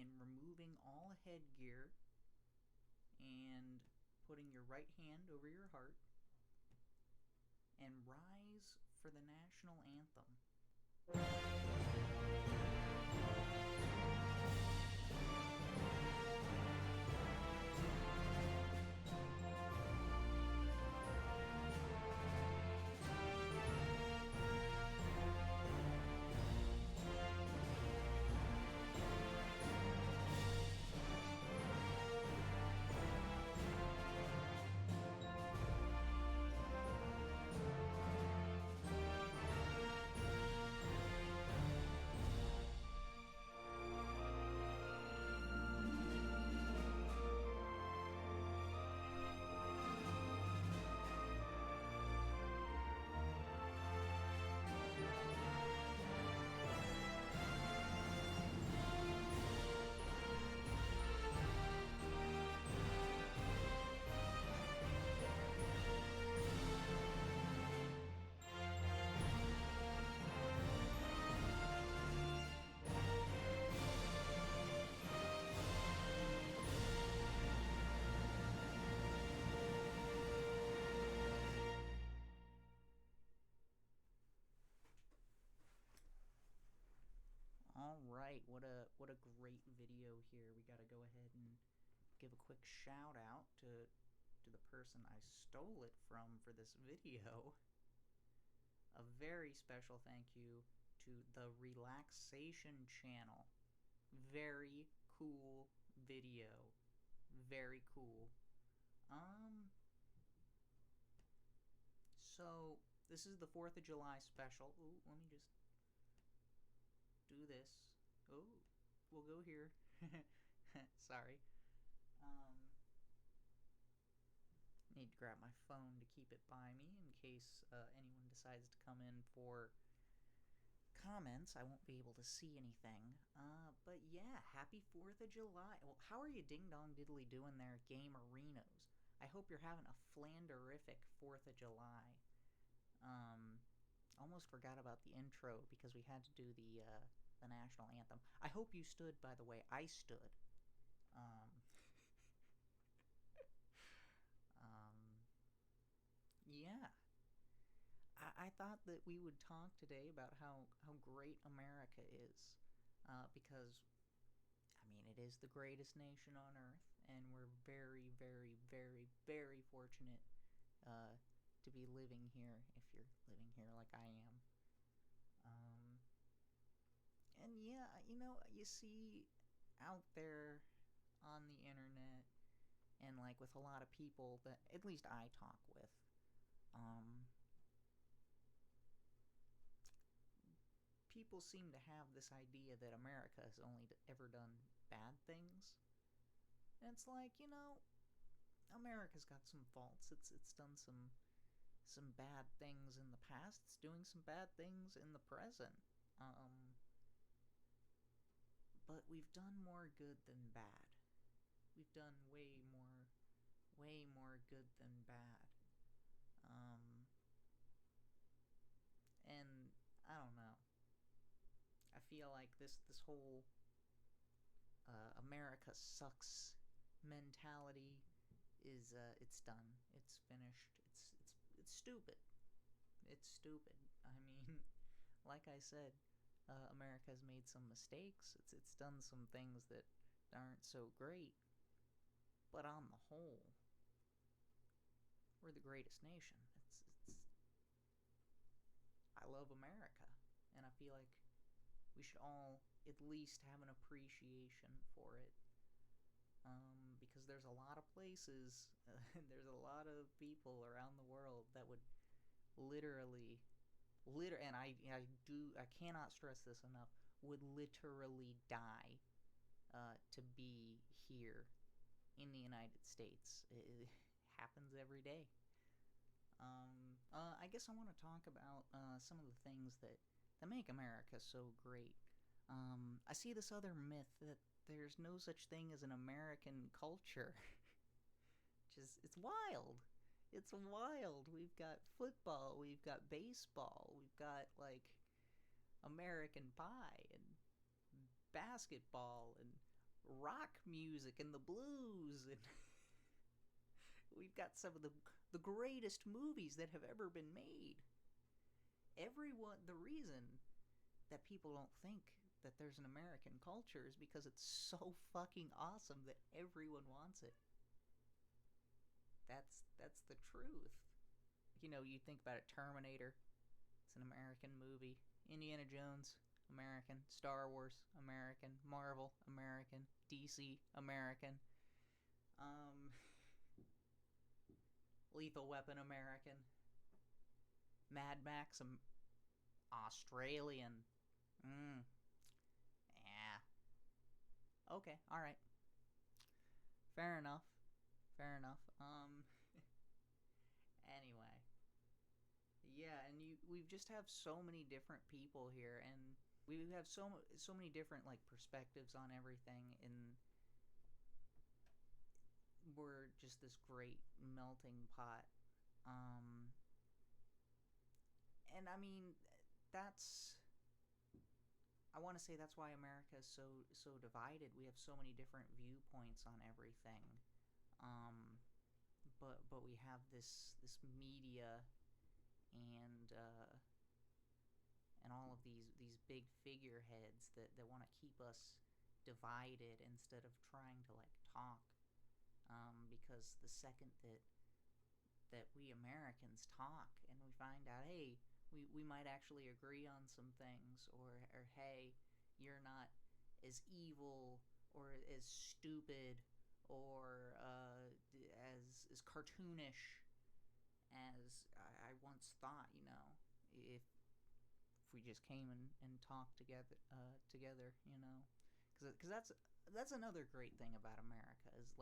and removing all headgear and putting your right hand over your heart and rise for the national anthem. Alright, what a great video here. We gotta go ahead and give a quick shout out to the person I stole it from for this video. A very special thank you to the Relaxation Channel. Very cool video. Very cool. So this is the 4th of July special. Ooh, let me just do this. Oh, we'll go here. Sorry. Need to grab my phone to keep it by me in case anyone decides to come in for comments. I won't be able to see anything. But yeah, happy 4th of July. Well, how are you ding-dong diddly doing there, Gamerinos? I hope you're having a flanderific 4th of July. Almost forgot about the intro because we had to do the national anthem. I hope you stood, by the way. I stood. Yeah. I thought that we would talk today about how great America is. Because, I mean, it is the greatest nation on earth, and we're very, very, very, very fortunate to be living here, if you're living here like I am. And yeah, you know, you see out there on the internet and like with a lot of people that at least I talk with, people seem to have this idea that America has only ever done bad things. And it's like, you know, America's got some faults. It's done some bad things in the past. It's doing some bad things in the present. But we've done more good than bad. We've done way more good than bad. And I don't know. I feel like this whole America sucks mentality is it's done. It's finished. It's stupid. It's stupid. I mean, like I said, America's made some mistakes. It's done some things that aren't so great. But on the whole, we're the greatest nation. I love America, and I feel like we should all at least have an appreciation for it. Because there's a lot of places, there's a lot of people around the world that would literally, and I cannot stress this enough, would literally die to be here in the United States. It happens every day. I guess I want to talk about some of the things that make America so great. I see this other myth that there's no such thing as an American culture. It's wild. It's wild. We've got football, we've got baseball, we've got, like, American Pie and basketball and rock music and the blues, and we've got some of the greatest movies that have ever been made. The reason that people don't think that there's an American culture is because it's so fucking awesome that everyone wants it. That's the truth. You think about it, Terminator, it's an American movie. Indiana Jones, American. Star Wars, American. Marvel, American. DC, American. Lethal Weapon, American. Mad Max, Australian. Yeah. Okay, alright. Fair enough. Anyway. Yeah, and we just have so many different people here, and we have so many different perspectives on everything, and we're just this great melting pot. And I mean, that's I want to say that's why America is so divided. We have so many different viewpoints on everything. But we have this media and all of these big figureheads that want to keep us divided instead of trying to talk. Because the second that we Americans talk and we find out, hey, we might actually agree on some things, or hey, you're not as evil or as stupid or as cartoonish as I once thought. If we just came and talked together, because that's another great thing about America is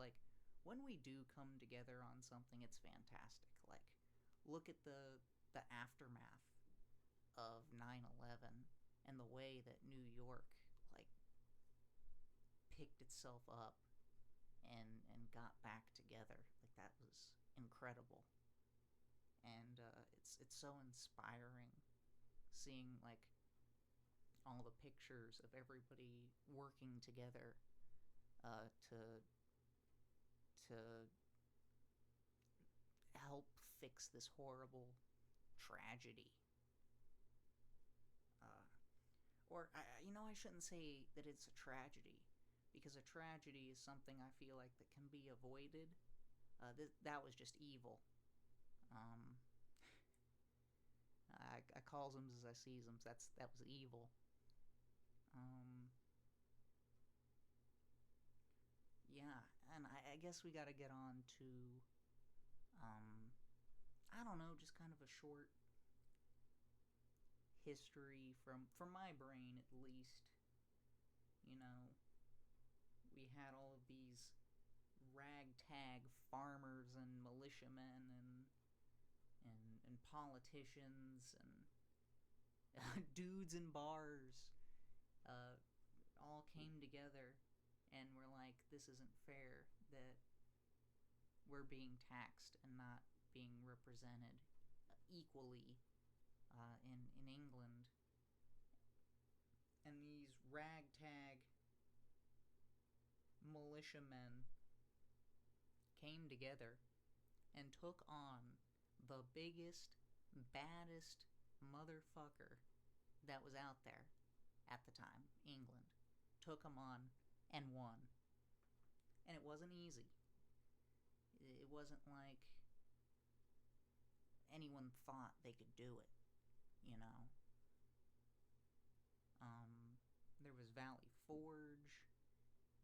when we do come together on something, it's fantastic. Look at the aftermath of 9/11 and the way that New York picked itself up and got back together. That was incredible. And it's so inspiring seeing all the pictures of everybody working together to help fix this horrible tragedy. I shouldn't say that it's a tragedy, because a tragedy is something I feel that can be avoided. That was just evil. I calls them as I sees them. That was evil. Yeah, and I guess we got to get on to, I don't know, just kind of a short history from my brain at least. We had all of these ragtag farmers and militiamen and politicians and dudes in bars all came together and were like, this isn't fair that we're being taxed and not being represented equally in England. And these ragtag militiamen came together and took on the biggest, baddest motherfucker that was out there at the time, England. Took him on and won. And it wasn't easy. It wasn't like anyone thought they could do it, There was Valley Forge,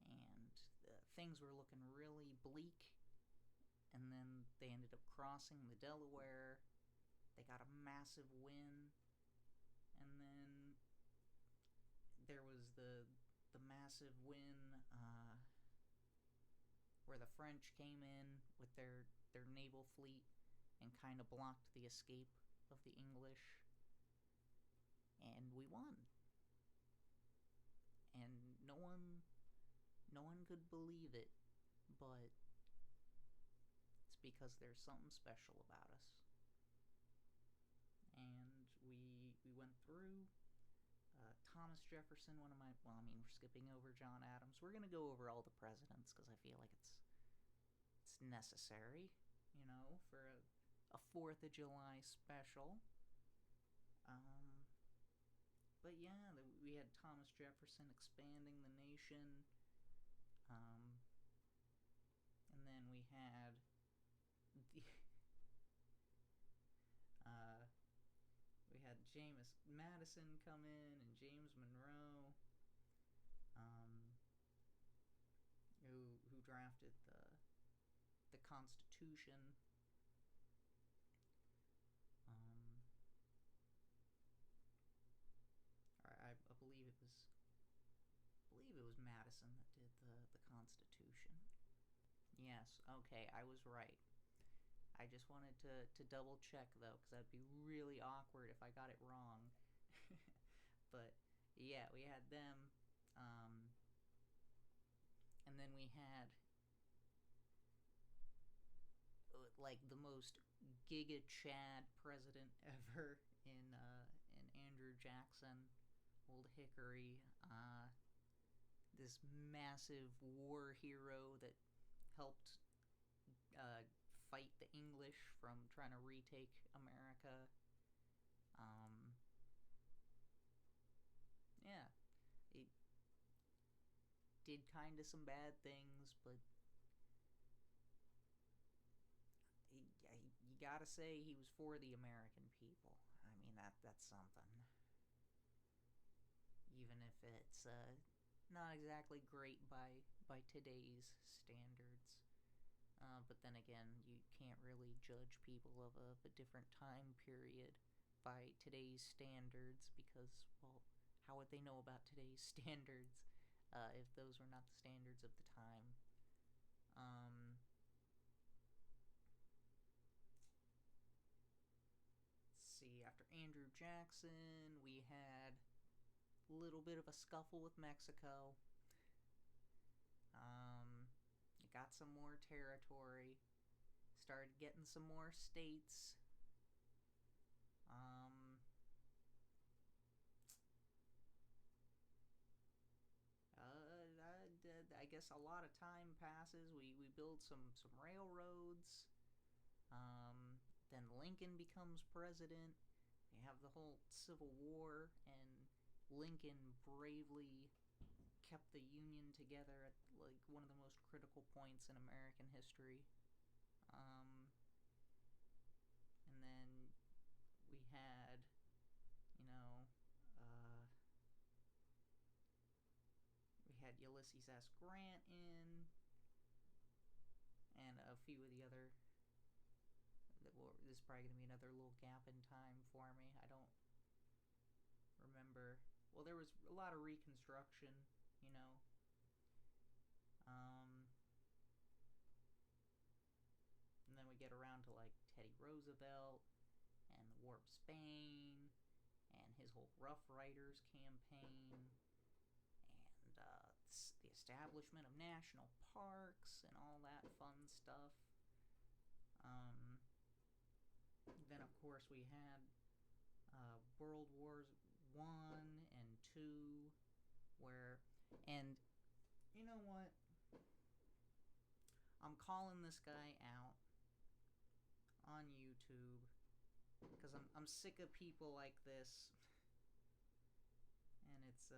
and things were looking really bleak. And then they ended up crossing the Delaware. They got a massive win. And then there was the massive win where the French came in with their naval fleet and kind of blocked the escape of the English. And we won. And no one could believe it, but it's because there's something special about us. And we went through. Tom Thomas Jefferson, one of my, well, I mean, we're skipping over John Adams. We're gonna go over all the presidents because I feel like it's necessary, you know, for a 4th of July special. But yeah, we had Thomas Jefferson expanding the nation. And then we had the we had James Madison come in and James Monroe, who drafted the Constitution. I believe it was Madison that did the Constitution. Yes, okay, I was right. I just wanted to double check though, because that'd be really awkward if I got it wrong. But yeah, we had them, and then we had like the most Giga Chad president ever in Andrew Jackson, Old Hickory, this massive war hero that helped fight the English from trying to retake America. Yeah, it did kind of some bad things, but you gotta say he was for the American people. I mean, that's something. Even if it's not exactly great by today's standards. But then again, you can't really judge people of a different time period by today's standards because, well, how would they know about today's standards if those were not the standards of the time? Let's see, after Andrew Jackson, we had a little bit of a scuffle with Mexico. Got some more territory, started getting some more states. I guess a lot of time passes. We build some railroads. Then Lincoln becomes president. We have the whole Civil War, and Lincoln bravely kept the Union together at like one of the most critical points in American history. And then we had, you know, we had Ulysses S. Grant in, and a few of the other. This is probably gonna be another little gap in time for me. I don't remember. Well, there was a lot of Reconstruction, you know. And then we get around to like Teddy Roosevelt and the War of Spain and his whole Rough Riders campaign and the establishment of national parks and all that fun stuff. Then of course we had World Wars I and II, where, and you know what? I'm calling this guy out on YouTube because I'm sick of people like this, and it's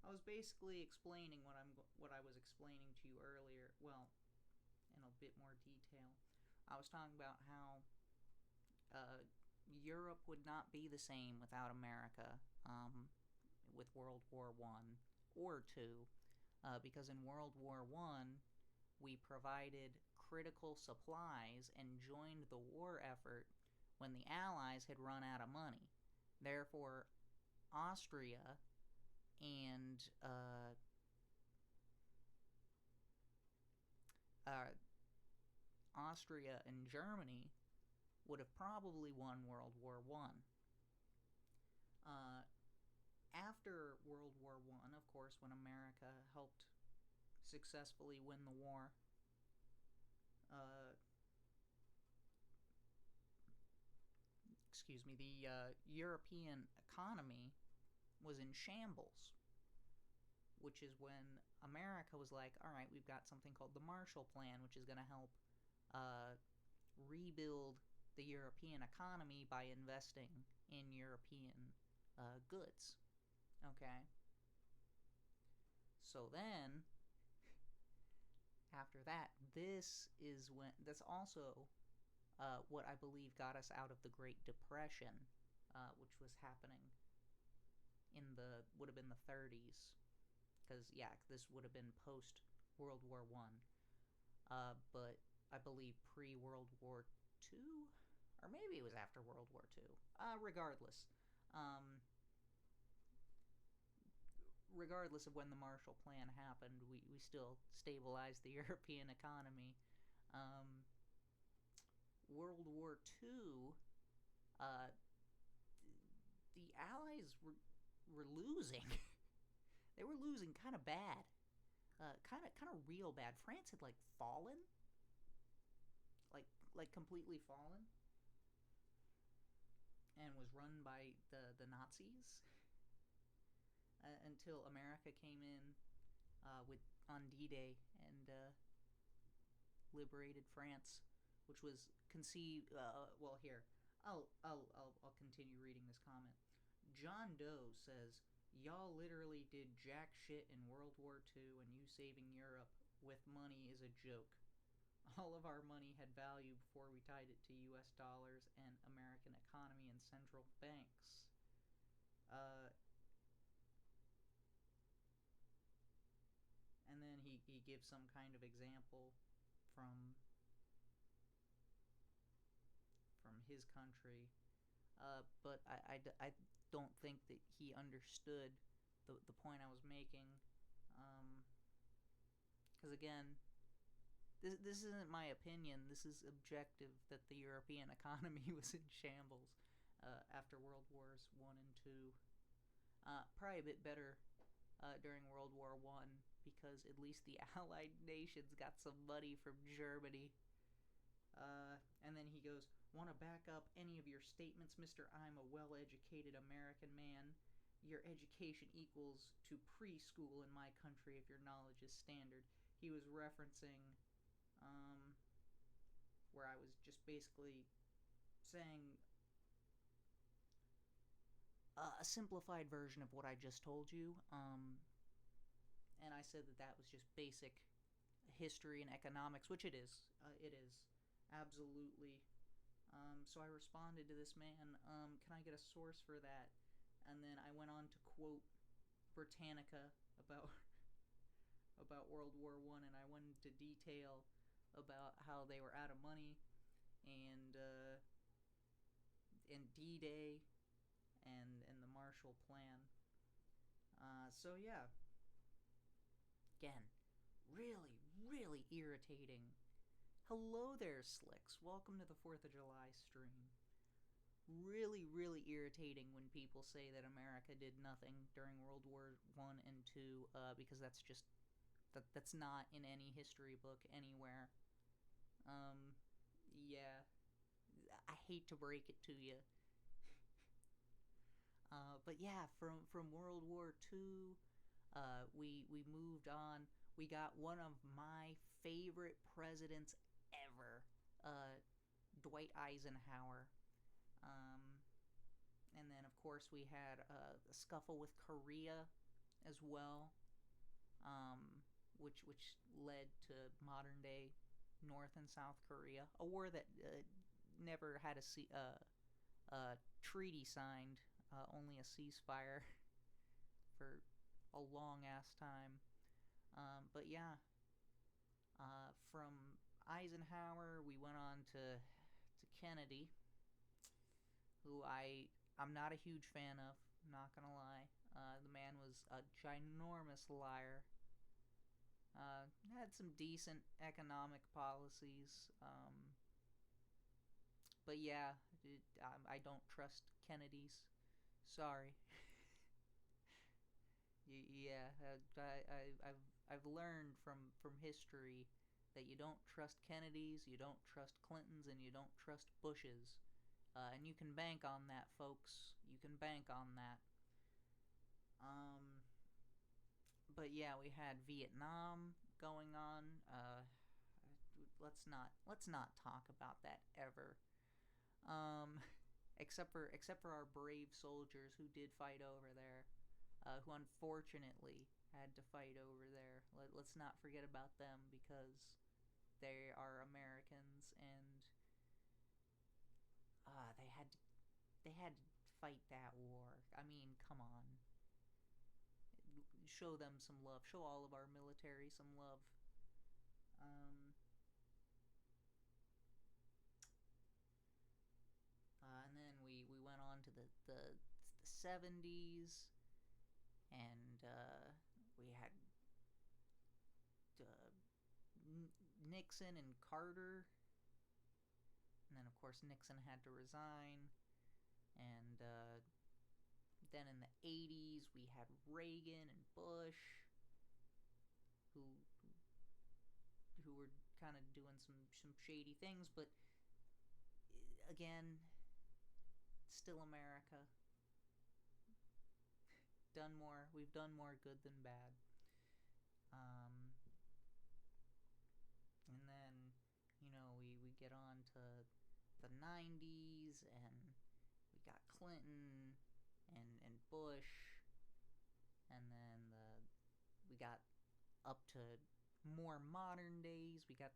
I was basically explaining what I was explaining to you earlier. Well, in a bit more detail. I was talking about how Europe would not be the same without America with World War I or II, because in World War I we provided critical supplies and joined the war effort when the Allies had run out of money. Therefore, Austria and Germany would have probably won World War I. After World War I, of course, when America helped successfully win the war, excuse me, the European economy was in shambles, which is when America was like, all right, we've got something called the Marshall Plan, which is going to help rebuild the European economy by investing in European goods. Okay? So then, after that, that's also what I believe got us out of the Great Depression, which was happening would have been the 30s, because this would have been post World War One, but I believe pre World War Two, or maybe it was after World War Two. Regardless, regardless of when the Marshall Plan happened, we still stabilized the European economy. World War II, the Allies were losing. They were losing kind of bad, kind of real bad. France had fallen, like completely fallen, and was run by the Nazis. Until America came in on D-Day and liberated France, which was conceived. Well, here I'll continue reading this comment. John Doe says, "Y'all literally did jack shit in World War II, and you saving Europe with money is a joke. All of our money had value before we tied it to U.S. dollars and American economy and central banks." And then he gives some kind of example from his country, but I don't think that he understood the point I was making, because again, this isn't my opinion. This is objective, that the European economy was in shambles after World Wars One and Two. Probably a bit better during World War One, because at least the Allied nations got some money from Germany. And then he goes, "Want to back up any of your statements, Mr. I'm a well-educated American man. Your education equals to preschool in my country if your knowledge is standard." He was referencing where I was just basically saying a simplified version of what I just told you. And I said that was just basic history and economics, which it is. It is. Absolutely. So I responded to this man, can I get a source for that? And then I went on to quote Britannica about World War One, and I went into detail about how they were out of money, and D-Day, and the Marshall Plan. So yeah. Again, really, really irritating. Hello there, Slicks. Welcome to the 4th of July stream. Really, really irritating when people say that America did nothing during World War I and II, because that's just, that's not in any history book anywhere. Yeah, I hate to break it to you. But yeah, from World War II, we moved on. We got one of my favorite presidents ever, Dwight Eisenhower. And then, of course, we had a scuffle with Korea as well, which led to modern-day North and South Korea. A war that never had a treaty signed, only a ceasefire for a long-ass time. But yeah, from Eisenhower, we went on to Kennedy, who I'm not a huge fan of, not gonna lie. The man was a ginormous liar. Had some decent economic policies, but yeah, I don't trust Kennedys. Sorry. Yeah, I've learned from history that you don't trust Kennedys, you don't trust Clintons, and you don't trust Bushes. And you can bank on that, folks. You can bank on that. But yeah, we had Vietnam going on. Let's not talk about that ever. Um, except for our brave soldiers who did fight over there, who unfortunately had to fight over there. Let's not forget about them because they are Americans, and they had to fight that war. I mean, come on, show them some love. Show all of our military some love. Um, and then we went on to the 70s, and we had uh, Nixon and Carter, and then of course Nixon had to resign, and then in the 80s we had Reagan and Bush, who who were kind of doing some shady things, but again, still America. We've done more good than bad. Um, and then, we get on to the 90s, and we got Clinton and Bush, and then we got up to more modern days. We got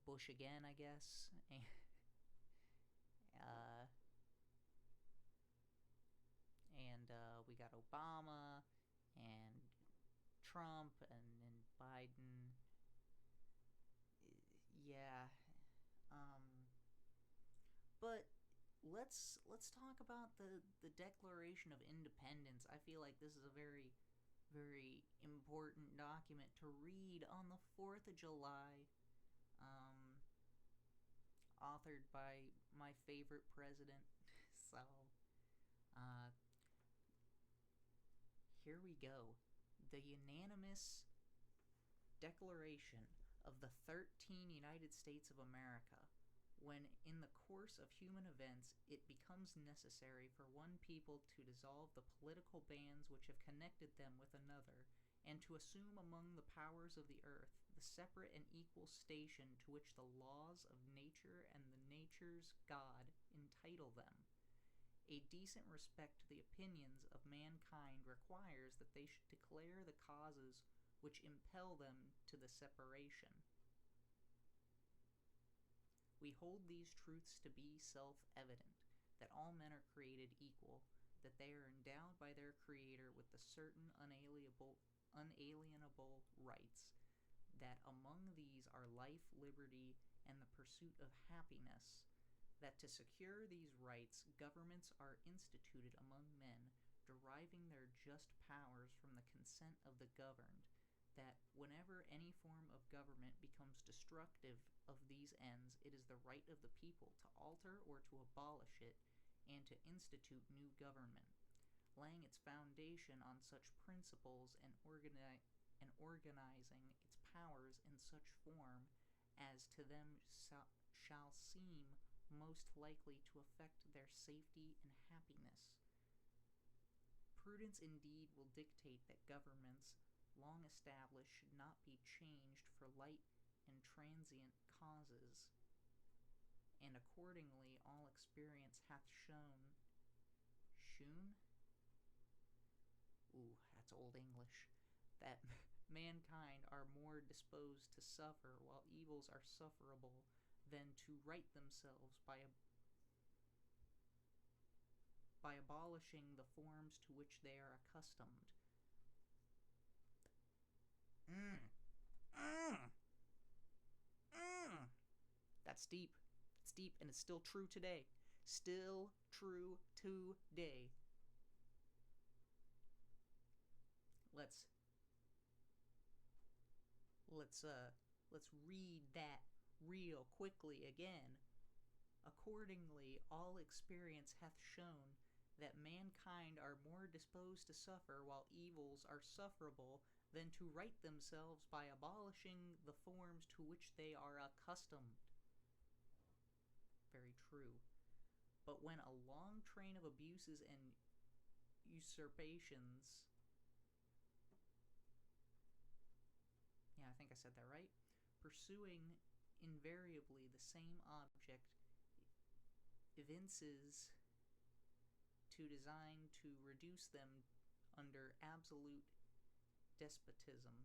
Bush again, I guess. uh, and we got Obama and Trump and Biden. Yeah. Um, but let's talk about the Declaration of Independence. I feel like this is a very very important document to read on the 4th of July. Um, authored by my favorite president. So, uh, here we go. The unanimous declaration of the 13 United States of America. When in the course of human events it becomes necessary for one people to dissolve the political bands which have connected them with another, and to assume among the powers of the earth the separate and equal station to which the laws of nature and the nature's God entitle them, a decent respect to the opinions of mankind requires that they should declare the causes which impel them to the separation. We hold these truths to be self-evident, that all men are created equal, that they are endowed by their Creator with the certain unalienable rights, that among these are life, liberty, and the pursuit of happiness, that to secure these rights governments are instituted among men, deriving their just powers from the consent of the governed, that whenever any form of government becomes destructive of these ends, it is the right of the people to alter or to abolish it, and to institute new government, laying its foundation on such principles and organizing its powers in such form as to them shall seem most likely to affect their safety and happiness. Prudence indeed will dictate that governments long established should not be changed for light and transient causes, and accordingly all experience hath shewn? Ooh, that's Old English. That mankind are more disposed to suffer while evils are sufferable than to right themselves by abolishing the forms to which they are accustomed. That's deep. It's deep, and it's still true today. Still true today. Let's read that real quickly again. Accordingly, all experience hath shown that mankind are more disposed to suffer while evils are sufferable than to right themselves by abolishing the forms to which they are accustomed. very true. But when a long train of abuses and usurpations, yeah, I think I said that right, pursuing invariably the same object evinces to design to reduce them under absolute despotism,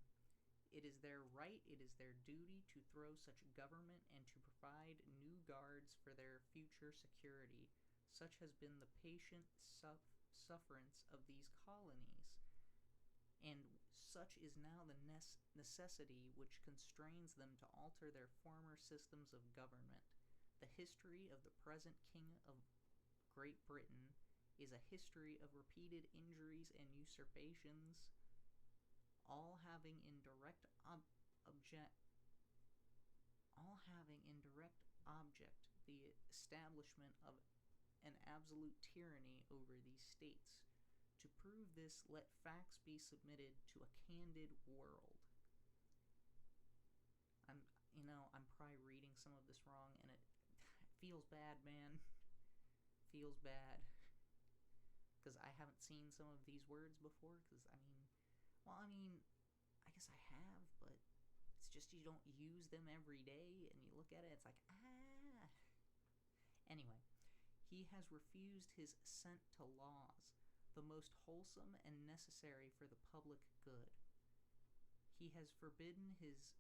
it is their right, it is their duty to throw such government and to provide new guards for their future security. Such has been the patient sufferance of these colonies, and such is now the necessity which constrains them to alter their former systems of government. The history of the present King of Great Britain is a history of repeated injuries and usurpations, all having in direct object the establishment of an absolute tyranny over these states. To prove this, let facts be submitted to a candid world. I'm probably reading some of this wrong, and it feels bad, man. Feels bad. Because I haven't seen some of these words before, I guess I have, but it's just you don't use them every day, and you look at it, it's like, ah. Anyway, he has refused his assent to laws, the most wholesome and necessary for the public good. He has forbidden his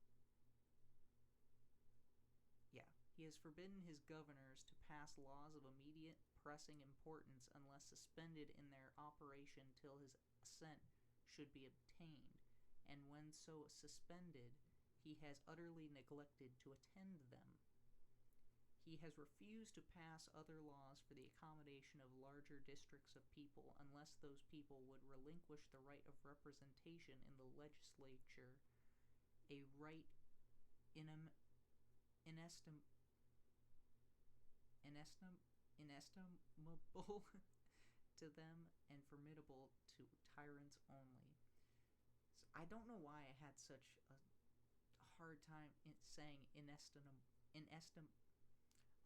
governors to pass laws of immediate pressing importance unless suspended in their operation till his assent should be obtained, and when so suspended, he has utterly neglected to attend them. He has refused to pass other laws for the accommodation of larger districts of people unless those people would relinquish the right of representation in the legislature, a right inestimable to them and formidable to tyrants only. So I don't know why I had such a hard time saying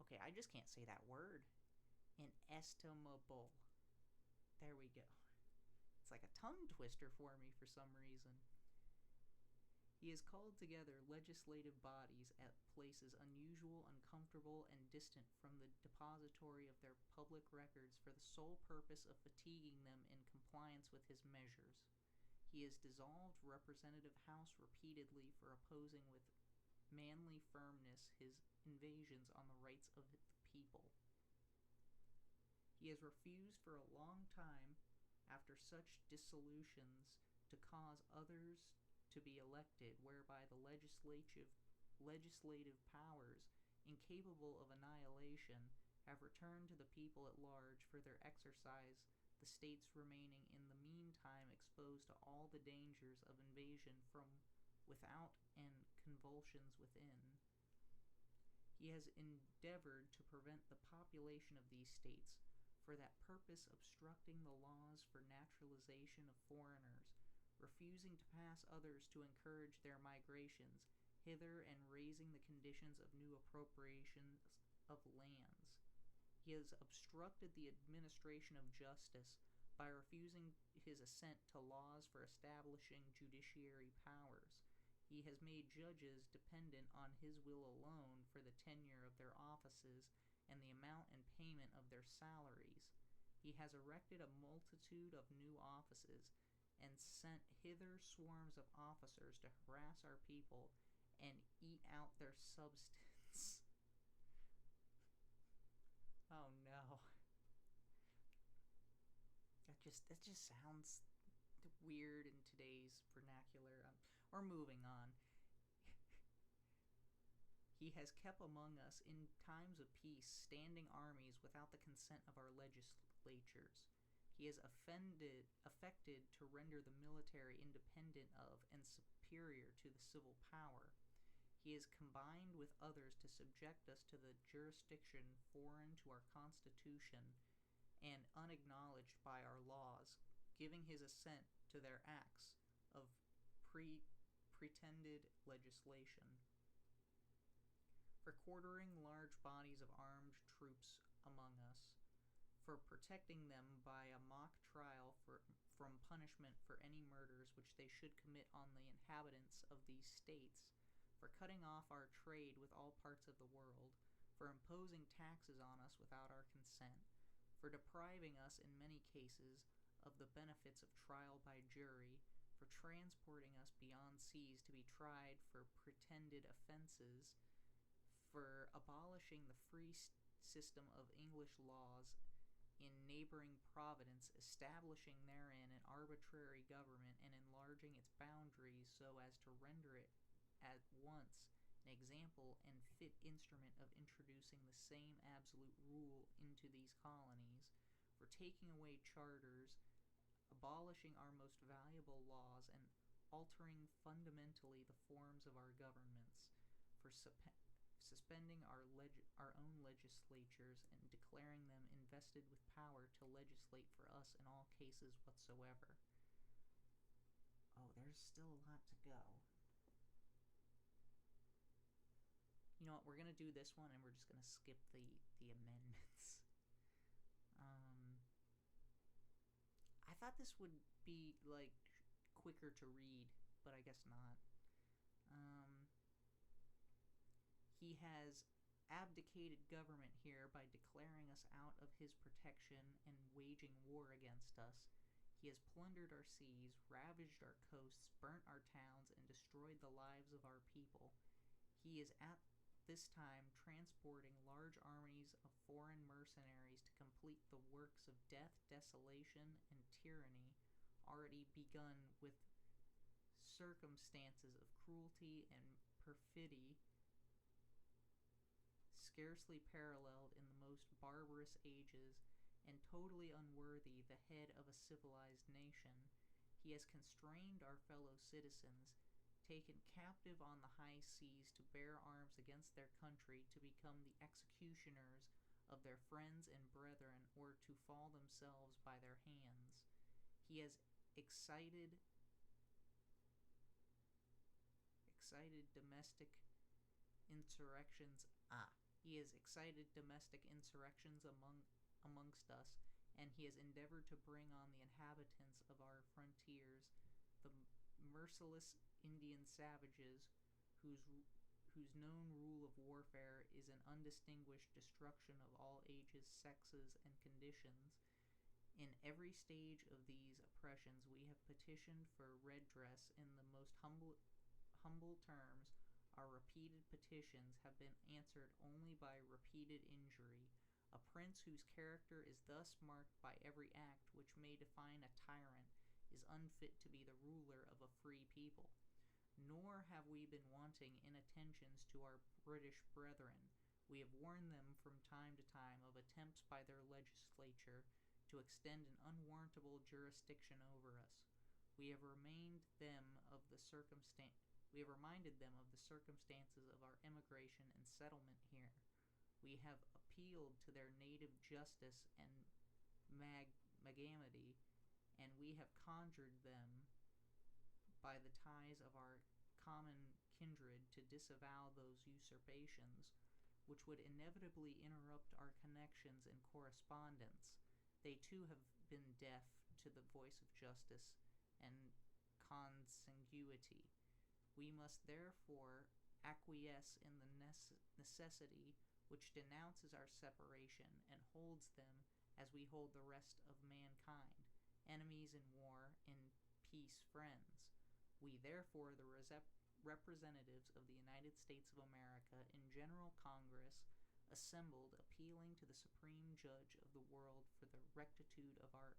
okay, I just can't say that word. Inestimable. There we go. It's like a tongue twister for me for some reason. He has called together legislative bodies at places unusual, uncomfortable, and distant from the depository of their public records for the sole purpose of fatiguing them in compliance with his measures. He has dissolved Representative House repeatedly for opposing with manly firmness his invasions on the rights of the people. He has refused for a long time, after such dissolutions, to cause others to be elected, whereby the legislative powers, incapable of annihilation, have returned to the people at large for their exercise, the states remaining in the meantime exposed to all the dangers of invasion from without and convulsions within. He has endeavored to prevent the population of these states, for that purpose obstructing the laws for naturalization of foreigners, refusing to pass others to encourage their migrations hither, and raising the conditions of new appropriations of lands. He has obstructed the administration of justice by refusing his assent to laws for establishing judiciary powers. He has made judges dependent on his will alone for the tenure of their offices and the amount and payment of their salaries. He has erected a multitude of new offices and sent hither swarms of officers to harass our people and eat out their substance. Oh no. That just sounds weird in today's vernacular. We're moving on. He has kept among us in times of peace standing armies without the consent of our legislatures. He has affected to render the military independent of and superior to the civil power. He has combined with others to subject us to the jurisdiction foreign to our Constitution and unacknowledged by our laws, giving his assent to their acts of pretended legislation. for quartering large bodies of armed troops among us, for protecting them by a mock trial from punishment for any murders which they should commit on the inhabitants of these states, for cutting off our trade with all parts of the world, for imposing taxes on us without our consent, for depriving us in many cases of the benefits of trial by jury, for transporting us beyond seas to be tried for pretended offenses, for abolishing the free system of English laws in neighboring province, establishing therein an arbitrary government, and enlarging its boundaries so as to render it at once an example and fit instrument of introducing the same absolute rule into these colonies, for taking away charters, abolishing our most valuable laws, and altering fundamentally the forms of our governments, for suspending our own legislatures and declaring them invested with power to legislate for us in all cases whatsoever. Oh, there's still a lot to go. You know what, we're going to do this one and we're just going to skip the amendments. I thought this would be, like, quicker to read, but I guess not. He has abdicated government here by declaring us out of his protection and waging war against us. He has plundered our seas, ravaged our coasts, burnt our towns, and destroyed the lives of our people. He is at this time transporting large armies of foreign mercenaries to complete the works of death, desolation, and tyranny already begun with circumstances of cruelty and perfidy scarcely paralleled in the most barbarous ages, and totally unworthy the head of a civilized nation. He has constrained our fellow citizens, taken captive on the high seas to bear arms against their country, to become the executioners of their friends and brethren, or to fall themselves by their hands. He has excited domestic insurrections. He has excited domestic insurrections amongst us, and he has endeavored to bring on the inhabitants of our frontiers the merciless Indian savages, whose known rule of warfare is an undistinguished destruction of all ages, sexes, and conditions. In every stage of these oppressions we have petitioned for redress in the most humble terms. Our repeated petitions have been answered only by repeated injury. A prince whose character is thus marked by every act which may define a tyrant is unfit to be the ruler of a free people. Nor have we been wanting in attentions to our British brethren. We have warned them from time to time of attempts by their legislature to extend an unwarrantable jurisdiction over us. We have reminded them of the circumstances of our emigration and settlement here. We have appealed to their native justice and magnanimity, and we have conjured them by the ties of our common kindred to disavow those usurpations which would inevitably interrupt our connections and correspondence. They too have been deaf to the voice of justice and consanguinity. We must therefore acquiesce in the necessity which denounces our separation and holds them as we hold the rest of mankind, enemies in war, in peace friends. We therefore, the representatives of the United States of America in General Congress, assembled, appealing to the Supreme Judge of the world for the rectitude of our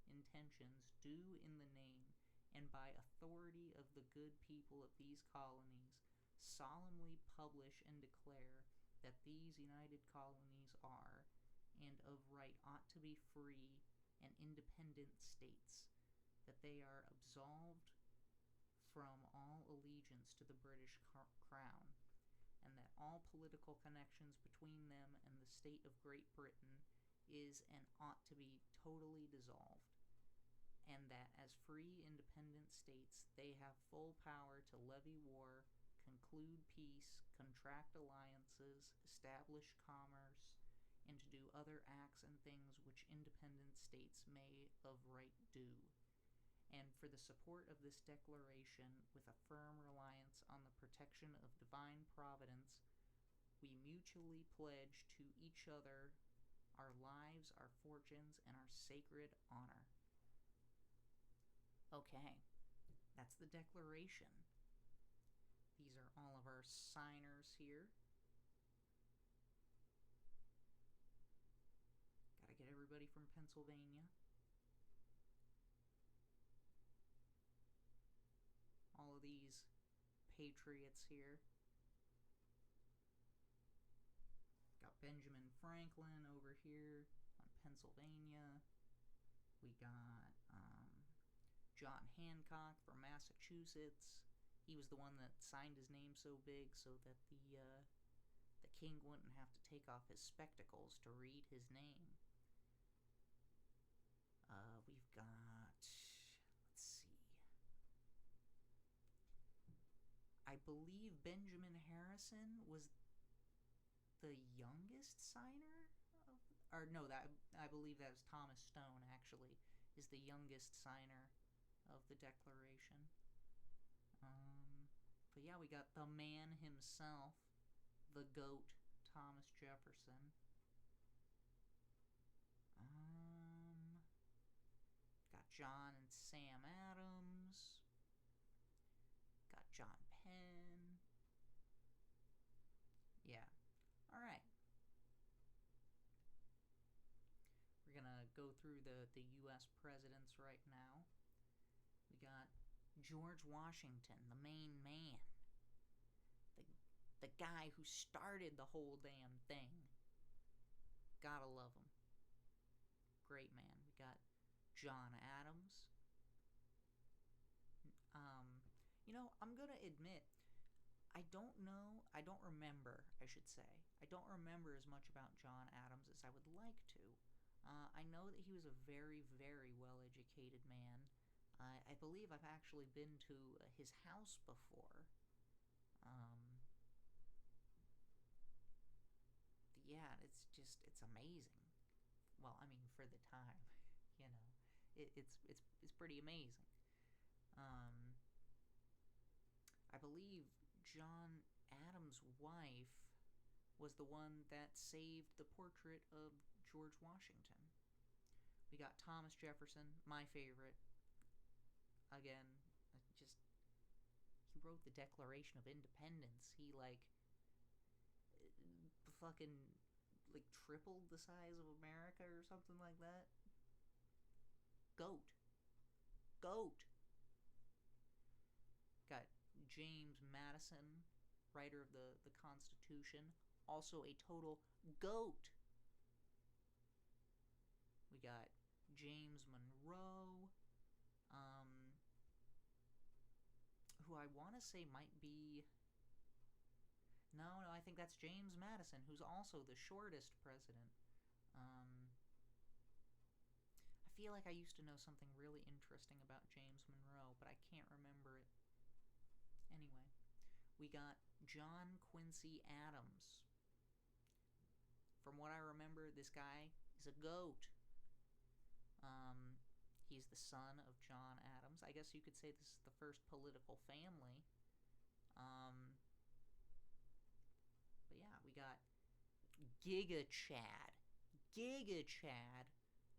intentions, do in the name and by authority of the good people of these colonies solemnly publish and declare that these united colonies are, and of right ought to be, free and independent states, that they are absolved from all allegiance to the British Crown, and that all political connections between them and the state of Great Britain is and ought to be totally dissolved, and that as free independent states they have full power to levy war, conclude peace, contract alliances, establish commerce, and to do other acts and things which independent states may of right do. And for the support of this declaration, with a firm reliance on the protection of divine providence, we mutually pledge to each other our lives, our fortunes, and our sacred honor. Okay, that's the declaration. These are all of our signers here. Gotta get everybody from Pennsylvania. All of these patriots here. Got Benjamin Franklin over here on Pennsylvania. We got John Hancock from Massachusetts. He was the one that signed his name so big so that the king wouldn't have to take off his spectacles to read his name. We've got, let's see, I believe Benjamin Harrison was the youngest signer of, or no, that I believe that was Thomas Stone, actually, is the youngest signer of the Declaration. But yeah, we got the man himself, the GOAT, Thomas Jefferson. Got John and Sam Adams. Got John Penn. Yeah. Alright. We're gonna go through the U.S. presidents right now. We got George Washington, the main man. The guy who started the whole damn thing. Gotta love him. Great man. We got John Adams. You know, I'm gonna admit, I don't remember, I should say. I don't remember as much about John Adams as I would like to. I know that he was a very, very well-educated man. I believe I've actually been to his house before. Yeah, it's amazing. Well, I mean, for the time, you know, it's pretty amazing. I believe John Adams' wife was the one that saved the portrait of George Washington. We got Thomas Jefferson, my favorite. Again, he wrote the Declaration of Independence. He, fucking, tripled the size of America or something like that. GOAT. GOAT. Got James Madison, writer of the Constitution, also a total GOAT. We got James Monroe, who I want to say might be... No, I think that's James Madison, who's also the shortest president. I feel like I used to know something really interesting about James Monroe, but I can't remember it. Anyway, we got John Quincy Adams. From what I remember, this guy is a GOAT. He's the son of John Adams. I guess you could say this is the first political family. But yeah, we got Giga Chad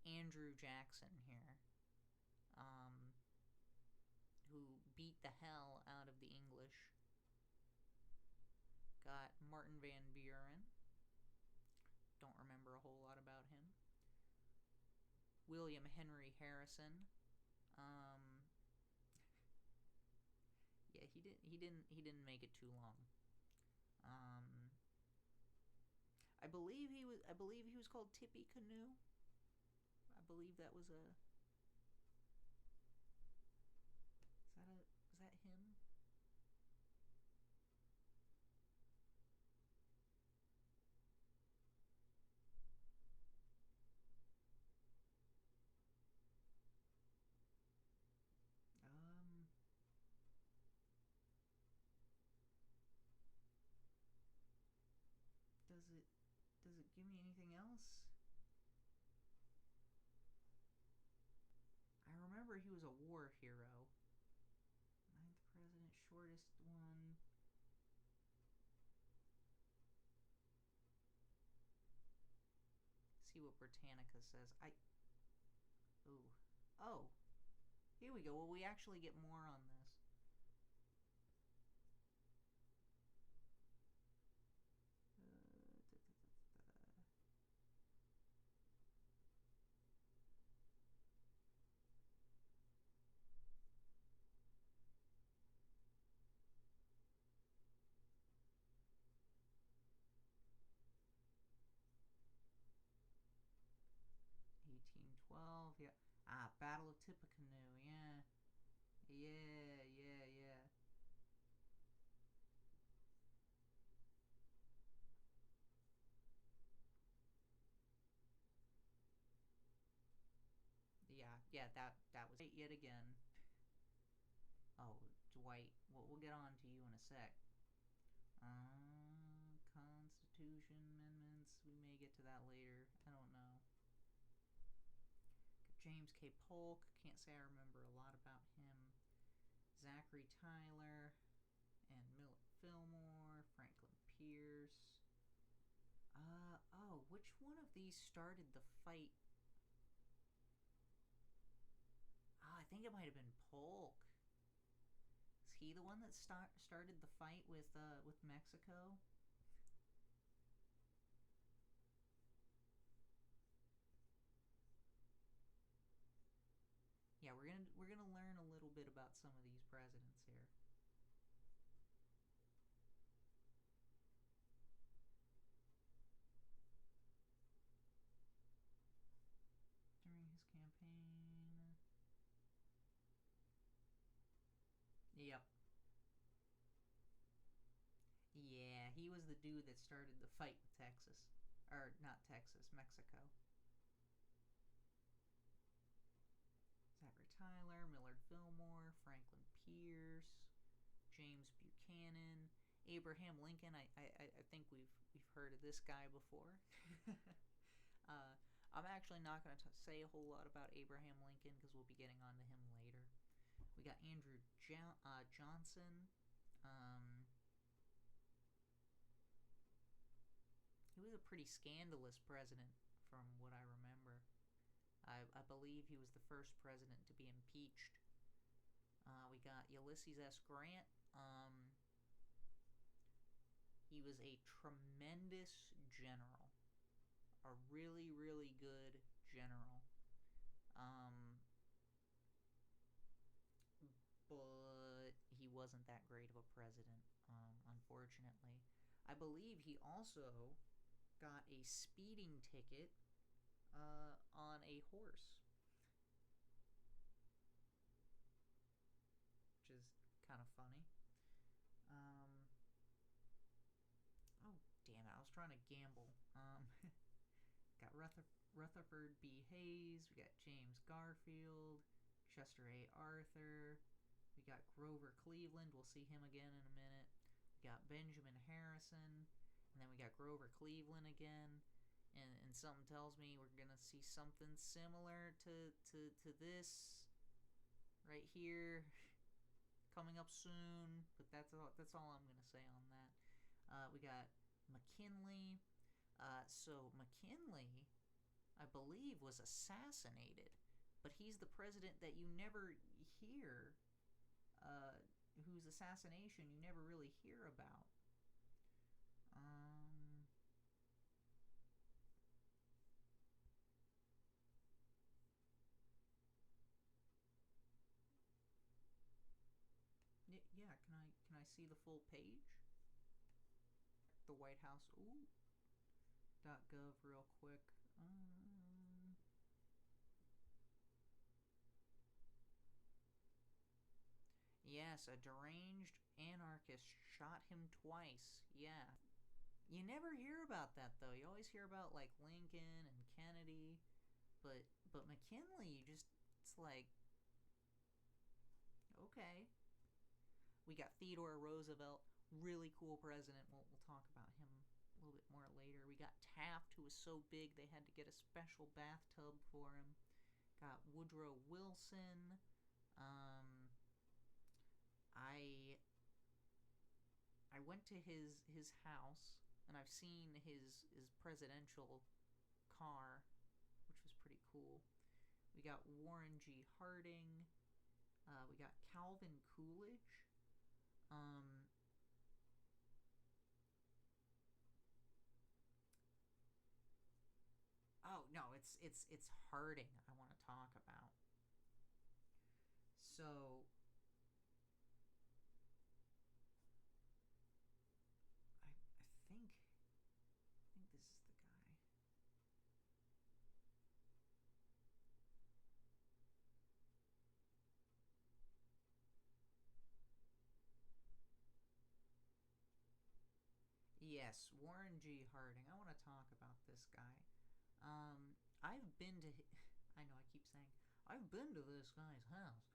Andrew Jackson here, who beat the hell out of the English. Got Martin Van Buren. Don't remember a whole lot about him. William Henry Harrison. Yeah, he didn't make it too long. I believe he was called Tippecanoe. I believe that was a... Was that him? give me anything else? I remember he was a war hero. Ninth president, shortest one. See what Britannica says. Ooh. Oh. Here we go. Well, we actually get more on this. 1812, yeah. Ah, Battle of Tippecanoe, yeah. Yeah. Yeah, that was yet again. Oh, Dwight, we'll get on to you in a sec. Constitution amendments, we may get to that later. I don't know. James K. Polk, can't say I remember a lot about him. Zachary Tyler and Millard Fillmore, Franklin Pierce. Which one of these started the fight? I think it might have been Polk. Is he the one that started the fight with Mexico? Yeah, we're gonna learn a little bit about some of these presidents here. During his campaign. Yep. Yeah, he was the dude that started the fight with Texas. Or, not Texas, Mexico. Zachary Tyler, Millard Fillmore, Franklin Pierce, James Buchanan, Abraham Lincoln. I think we've heard of this guy before. I'm actually not going to say a whole lot about Abraham Lincoln because we'll be getting on to him later. We got Andrew Johnson. He was a pretty scandalous president from what I remember. I believe he was the first president to be impeached. We got Ulysses S. Grant. He was a tremendous general. A really, really good general. But he wasn't that great of a president, unfortunately. I believe he also got a speeding ticket on a horse, which is kind of funny. Oh, damn it, I was trying to gamble. Got Rutherford B. Hayes, we got James Garfield, Chester A. Arthur, we got Grover Cleveland, we'll see him again in a minute. We got Benjamin Harrison, and then we got Grover Cleveland again. And something tells me we're gonna see something similar to this right here coming up soon. But that's all I'm gonna say on that. We got McKinley. So McKinley, I believe, was assassinated, but he's the president that you never hear, whose assassination you never really hear about. Yeah, can I see the full page? The White House. Ooh. .gov real quick. Yes, a deranged anarchist shot him twice. Yeah. You never hear about that though. You always hear about like Lincoln and Kennedy, but McKinley, you just, it's like, okay. We got Theodore Roosevelt, really cool president. We'll talk about him a little bit more later. We We got Taft, who was so big they had to get a special bathtub for him. Got Woodrow Wilson. I went to his house, and I've seen his presidential car, which was pretty cool. We got Warren G. Harding. We got Calvin Coolidge. Oh no, it's Harding I want to talk about. So I think this is the guy. Yes, Warren G. Harding. I want to talk about this guy. I've been to. I know I keep saying I've been to this guy's house,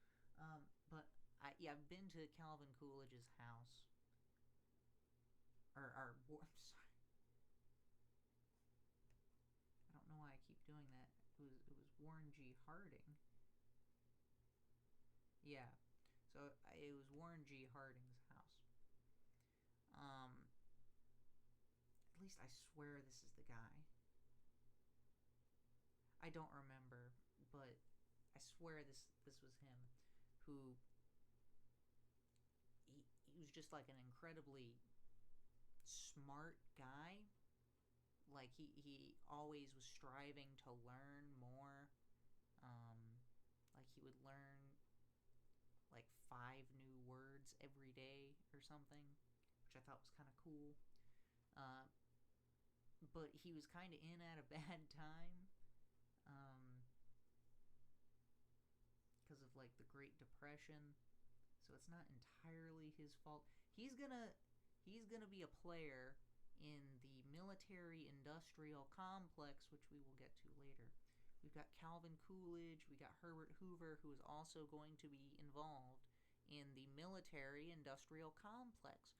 but I've been to Calvin Coolidge's house. I'm sorry. I don't know why I keep doing that. It was Warren G. Harding. Yeah, so it was Warren G. Harding's house. At least I swear this is the guy. I don't remember, but I swear this was him, who he was just like an incredibly smart guy. Like he always was striving to learn more. Like he would learn like 5 new words every day or something, which I thought was kind of cool. But he was kind of in at a bad time, because of like the Great Depression. So it's not entirely his fault. He's gonna be a player in the military-industrial complex, which we will get to later. We've got Calvin Coolidge. We got Herbert Hoover, who is also going to be involved in the military-industrial complex,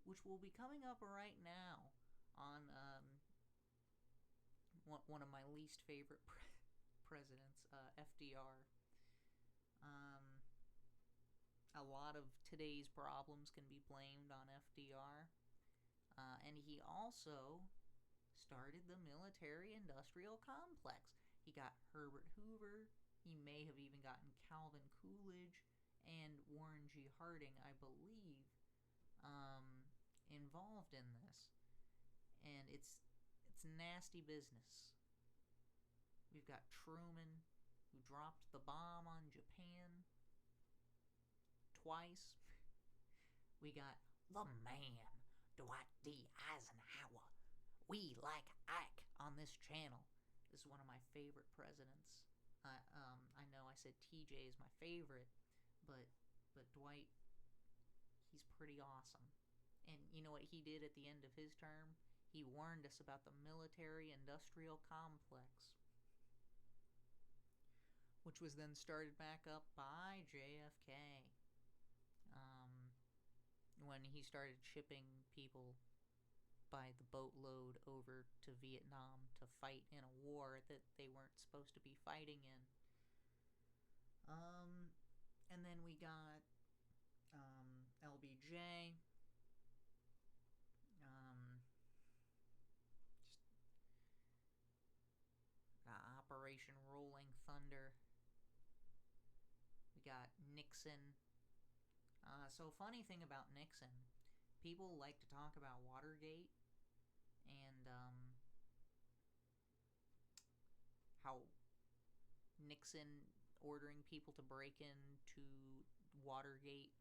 which will be coming up right now on one of my least favorite presidents, FDR. A lot of today's problems can be blamed on FDR. And he also started the military-industrial complex. He got Herbert Hoover. He may have even gotten Calvin Coolidge and Warren G. Harding, I believe, involved in this. And it's nasty business. We've got Truman, who dropped the bomb on Japan twice. We got the man, Dwight D. Eisenhower. We like Ike on this channel. This is one of my favorite presidents. I know I said TJ is my favorite, but Dwight, he's pretty awesome. And you know what he did at the end of his term? He warned us about the military-industrial complex, which was then started back up by JFK, when he started shipping people by the boatload over to Vietnam to fight in a war that they weren't supposed to be fighting in. And then we got LBJ. Just Operation Rolling Thunder. We got Nixon. So funny thing about Nixon, people like to talk about Watergate and how Nixon ordering people to break into Watergate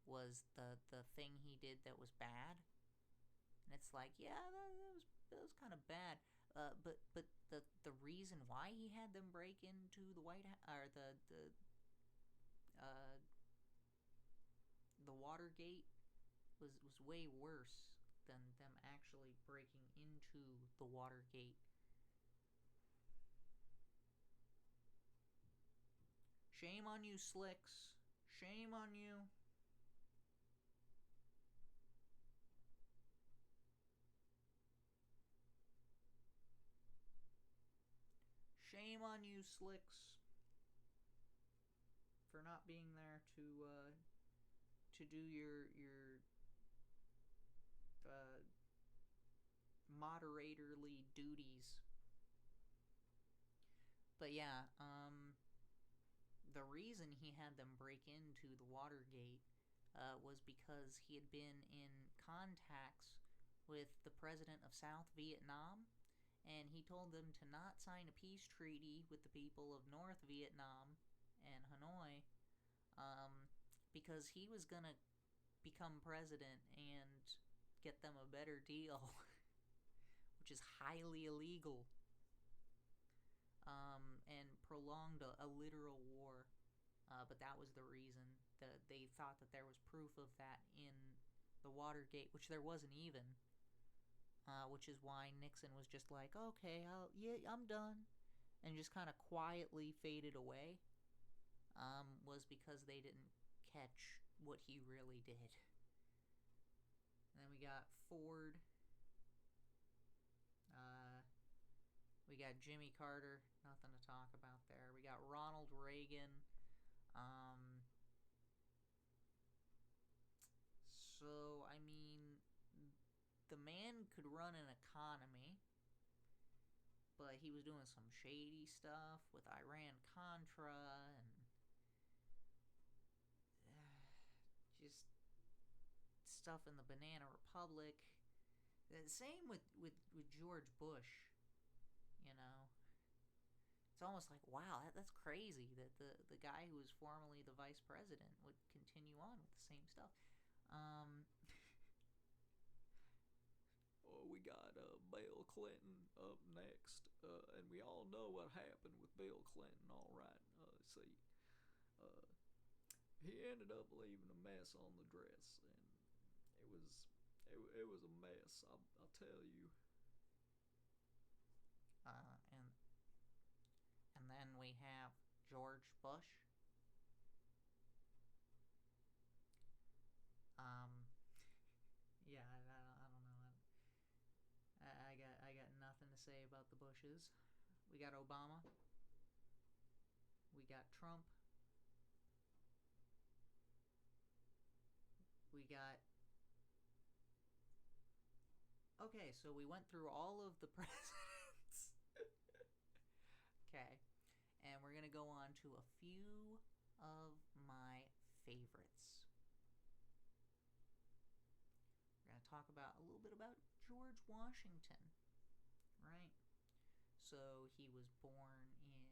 was the thing he did that was bad. And it's like, yeah, that was kind of bad. But the reason why he had them break into the White House, or the Watergate, was way worse than them actually breaking into the Watergate. Shame on you, Slicks. Shame on you. Shame on you, Slicks, for not being there to do your moderatorly duties. But yeah, the reason he had them break into the Watergate was because he had been in contacts with the president of South Vietnam, and he told them to not sign a peace treaty with the people of North Vietnam and Hanoi, because he was going to become president and get them a better deal, which is highly illegal, and prolonged a literal war. But that was the reason that they thought that there was proof of that in the Watergate, which there wasn't even. Which is why Nixon was just like, okay, I'm done, and just kind of quietly faded away. Was because they didn't catch what he really did. And then we got Ford. We got Jimmy Carter. Nothing to talk about there. We got Ronald Reagan. So, I mean, the man could run an economy, but he was doing some shady stuff with Iran-Contra and just stuff in the Banana Republic. Same with George Bush, you know. It's almost like, wow, that's crazy that the guy who was formerly the vice president would continue on with the same stuff. We got Bill Clinton up next, and we all know what happened with Bill Clinton, all right. See, he ended up leaving a mess on the dress, and it was a mess, I'll tell you. And then we have George Bush. Yeah, I don't know. I got nothing to say about the Bushes. We got Obama. We got Trump. We got... Okay, so we went through all of the presidents. Okay, and we're going to go on to a few of my favorites. We're going to talk about a little bit about George Washington, right? So he was born in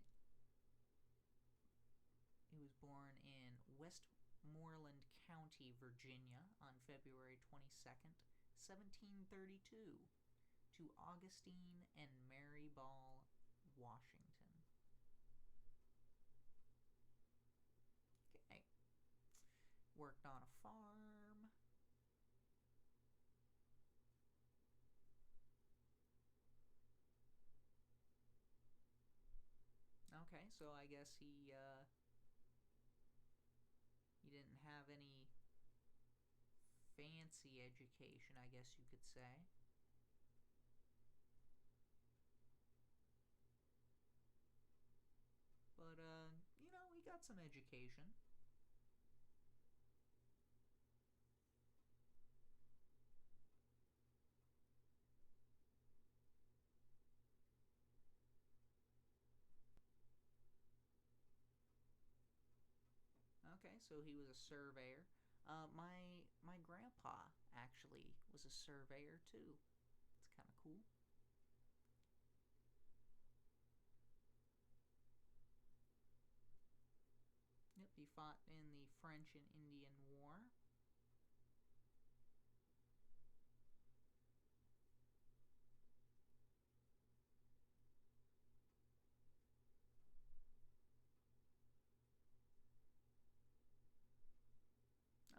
Westmoreland County, Virginia on February 22nd, 1732 to Augustine and Mary Ball, Washington. Okay. Worked on a farm. Okay, so I guess he didn't have any fancy education, I guess you could say. But, you know, he got some education. Okay, so he was a surveyor. My grandpa actually was a surveyor too. It's kind of cool. Yep, he fought in the French and Indian War.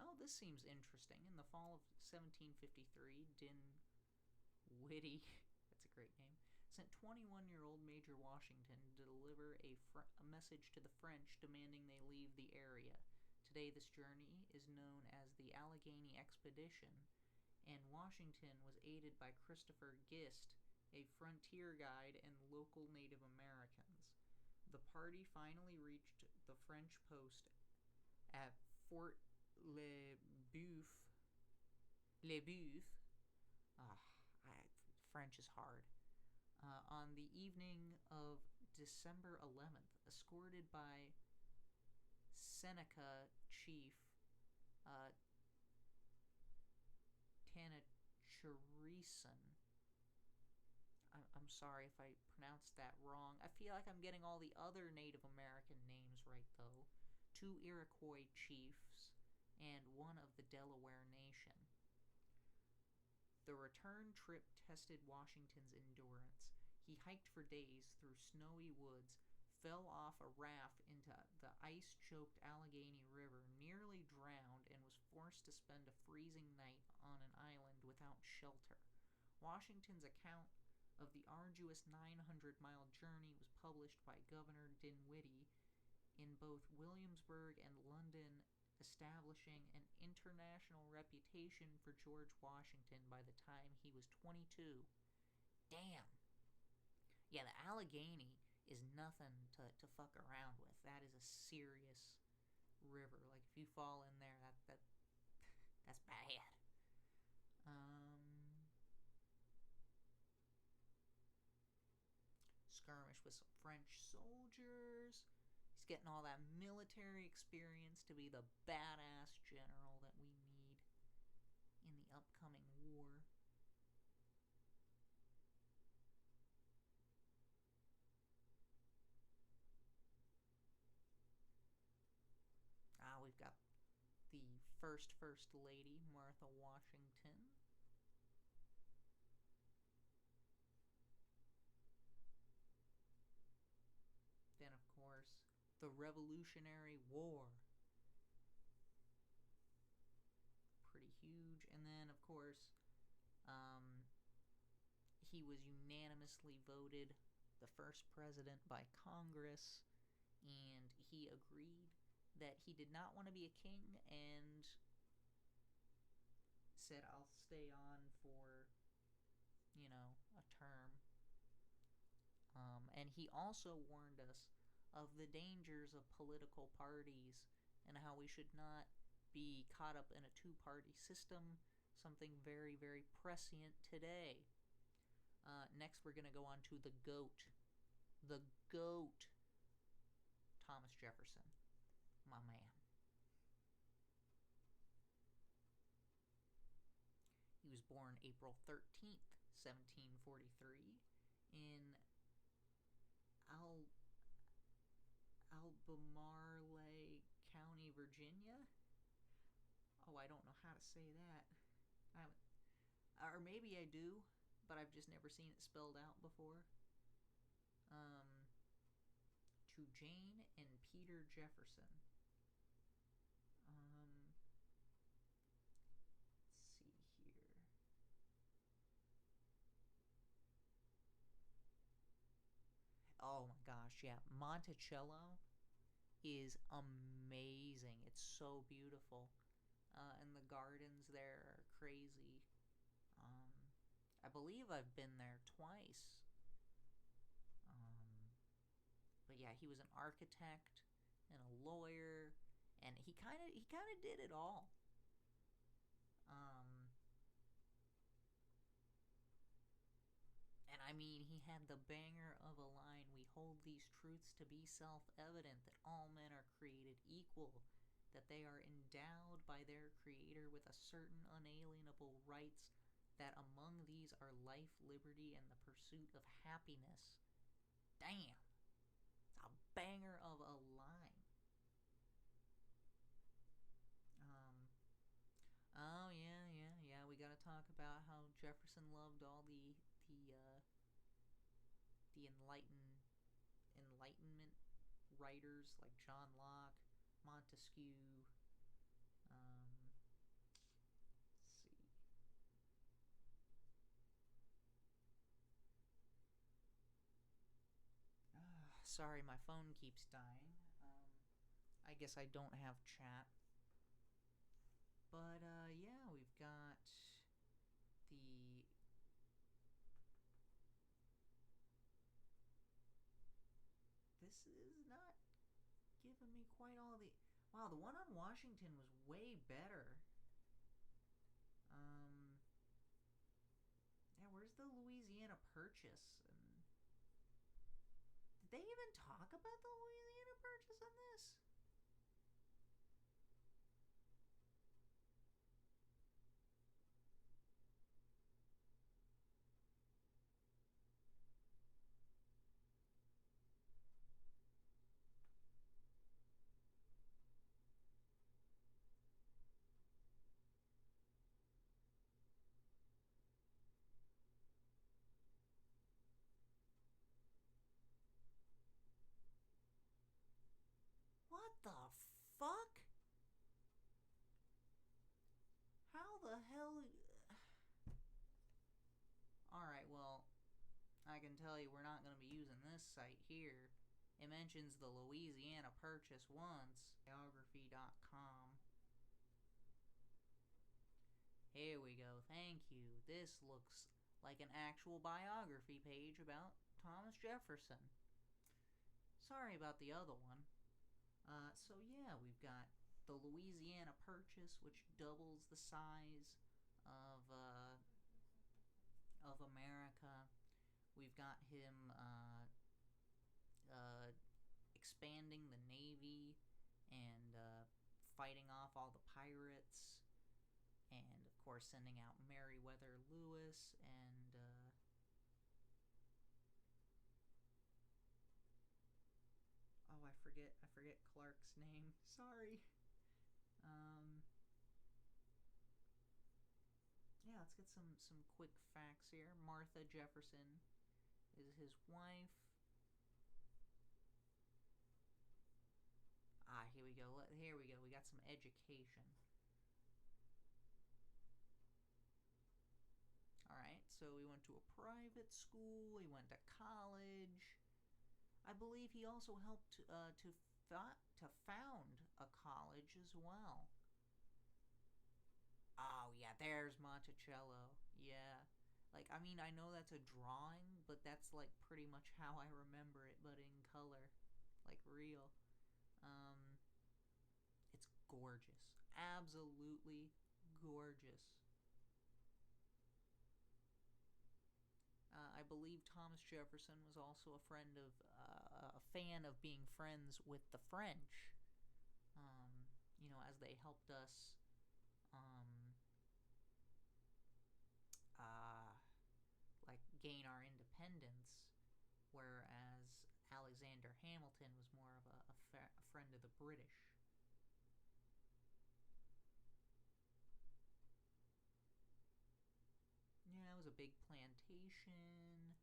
Oh, this seems interesting. In the fall of 1753, Dinwiddie, that's a great name, sent 21-year-old Major Washington to deliver a message to the French demanding they leave the area. Today, this journey is known as the Allegheny Expedition, and Washington was aided by Christopher Gist, a frontier guide, and local Native Americans. party finally reached the French post at Fort Le Boeuf. Le Boeuf. French is hard. On the evening of December 11th, escorted by Seneca chief Tanacherison. I'm sorry if I pronounced that wrong. I feel like I'm getting all the other Native American names right, though. 2 Iroquois chiefs and 1 of the Delaware Nation. The return trip tested Washington's endurance. He hiked for days through snowy woods, fell off a raft into the ice-choked Allegheny River, nearly drowned, and was forced to spend a freezing night on an island without shelter. Washington's account of the arduous 900-mile journey was published by Governor Dinwiddie in both Williamsburg and London, establishing an international reputation for George Washington by the time he was 22. Damn. Yeah, the Allegheny is nothing to fuck around with. That is a serious river. Like, if you fall in there, that's bad. Skirmish with some French soldiers. He's getting all that military experience to be the badass general that we need in the upcoming war. We've got the First Lady, Martha Washington. Then, of course, the Revolutionary War. Pretty huge. And then, of course, he was unanimously voted the first president by Congress, and he agreed that he did not want to be a king and said, I'll stay on for, a term. And he also warned us of the dangers of political parties and how we should not be caught up in a two-party system, something very, very prescient today. Next, we're going to go on to the GOAT. The GOAT, Thomas Jefferson. My man. He was born April 13th, 1743, in Albemarle County, Virginia. Oh, I don't know how to say that. Or maybe I do, but I've just never seen it spelled out before. To Jane and Peter Jefferson. Let's see here. Oh my gosh, yeah. Monticello is amazing. It's so beautiful. And the gardens there are crazy. I believe I've been there twice. But yeah, he was an architect and a lawyer, and he kind of did it all. And I mean, he had the banger of a line, "We hold these truths to be self-evident, that all men are created equal, that they are endowed by their Creator with a certain unalienable rights, that among these are life, liberty, and the pursuit of happiness." Damn! It's a banger of a line. Oh yeah. We gotta talk about how Jefferson loved all the Enlightenment writers like John Locke, Montesquieu. Let's see. Sorry, my phone keeps dying. I guess I don't have chat. But yeah, we've got the giving me quite all the... Wow, the one on Washington was way better. Yeah, where's the Louisiana Purchase? And did they even talk about the Louisiana Purchase in this? What the fuck? How the hell... Alright, well, I can tell you we're not going to be using this site here. It mentions the Louisiana Purchase once. Biography.com. Here we go, thank you. This looks like an actual biography page about Thomas Jefferson. Sorry about the other one. So yeah, we've got the Louisiana Purchase, which doubles the size of America. We've got him expanding the Navy and fighting off all the pirates, and of course sending out Meriwether Lewis and oh, I forget Clark's name. Sorry. Yeah, let's get some quick facts here. Martha Jefferson is his wife. Ah, here we go. Here we go. We got some education. Alright, so he went to a private school, he went to college. I believe he also helped to found a college as well. Oh, yeah, there's Monticello. Yeah. Like, I mean, I know that's a drawing, but that's, like, pretty much how I remember it, but in color. Like, real. It's gorgeous. Absolutely gorgeous. I believe Thomas Jefferson was also a fan of being friends with the French. You know, as they helped us, like, gain our independence, whereas Alexander Hamilton was more of a friend of the British. Yeah, it was a big plantation.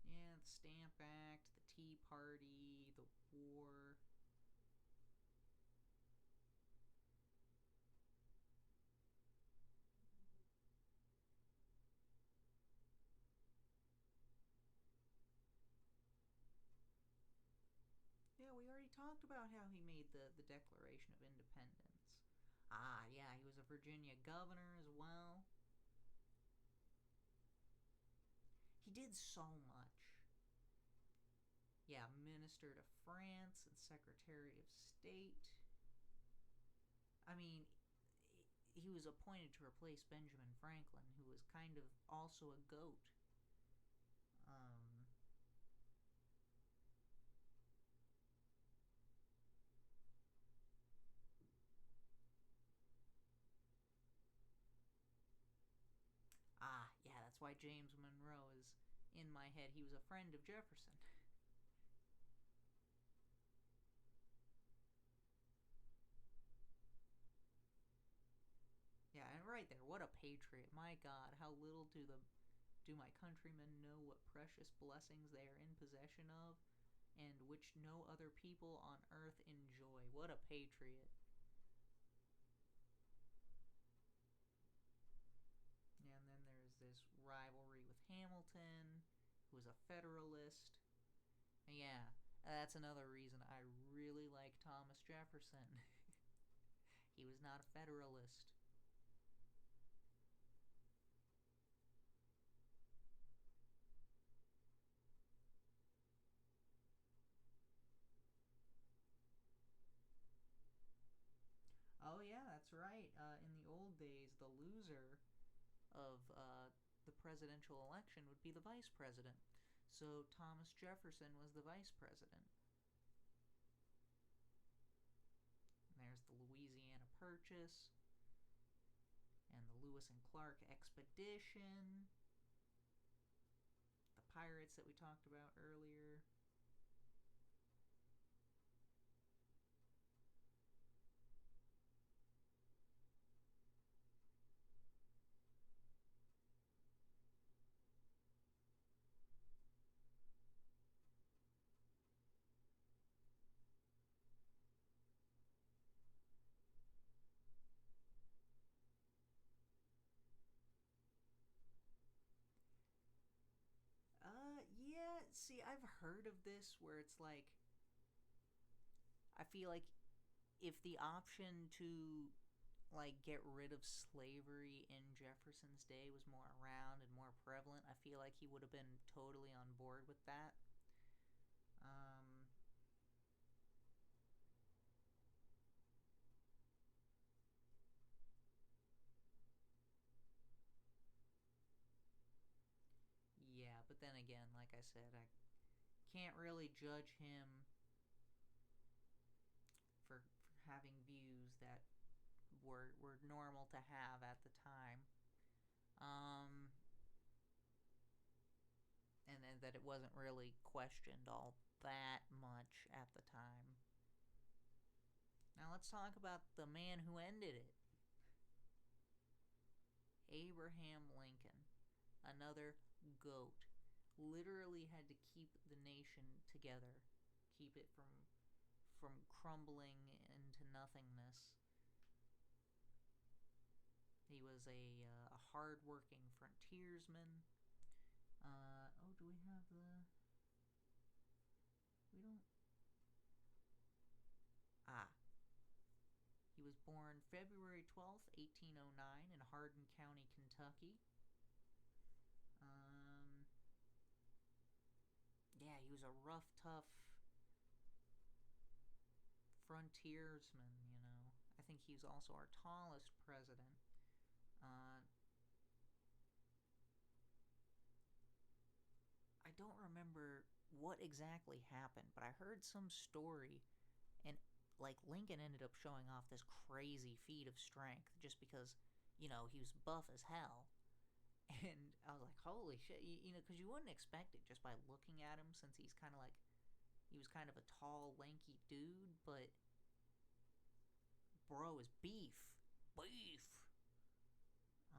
Yeah, the Stamp Act, the Tea Party, the war. Yeah, we already talked about how he made the Declaration of Independence. Ah, yeah, he was a Virginia governor as well. He did so much. Yeah, Minister to France and Secretary of State. I mean, he was appointed to replace Benjamin Franklin, who was kind of also a goat. Ah, yeah, that's why James Monroe is in my head. He was a friend of Jefferson. Yeah, and right there, what a patriot. My God, how little do my countrymen know what precious blessings they are in possession of, and which no other people on earth enjoy. What a patriot. And then there's this rivalry with Hamilton, who was a Federalist. And yeah, that's another reason I really like Thomas Jefferson. He was not a Federalist. Oh yeah, that's right. In the old days, the loser of the presidential election would be the vice president. So Thomas Jefferson was the vice president. And there's the Louisiana Purchase and the Lewis and Clark expedition, the pirates that we talked about earlier. Yeah, see, I've heard of this where it's like, I feel like if the option to like get rid of slavery in Jefferson's day was more around and more prevalent, I feel like he would have been totally on board with that. Um, yeah, but then again, like I said, I can't really judge him for having views that were normal to have at the time. Um, and that it wasn't really questioned all that much at the time. Now let's talk about the man who ended it. Abraham Lincoln, another GOAT, literally had to keep the nation together, keep it from crumbling into nothingness. He was a hard-working frontiersman. Oh, do we have the? We don't. Ah, he was born February 12th, 1809, in Hardin County, Kentucky. Um, yeah, he was a rough, tough frontiersman, you know. I think he's also our tallest president. Uh, I don't remember what exactly happened, but I heard some story, and like Lincoln ended up showing off this crazy feat of strength just because, he was buff as hell. And I was like, holy shit, because you wouldn't expect it just by looking at him, since he was kind of a tall, lanky dude, but bro is beef. Beef!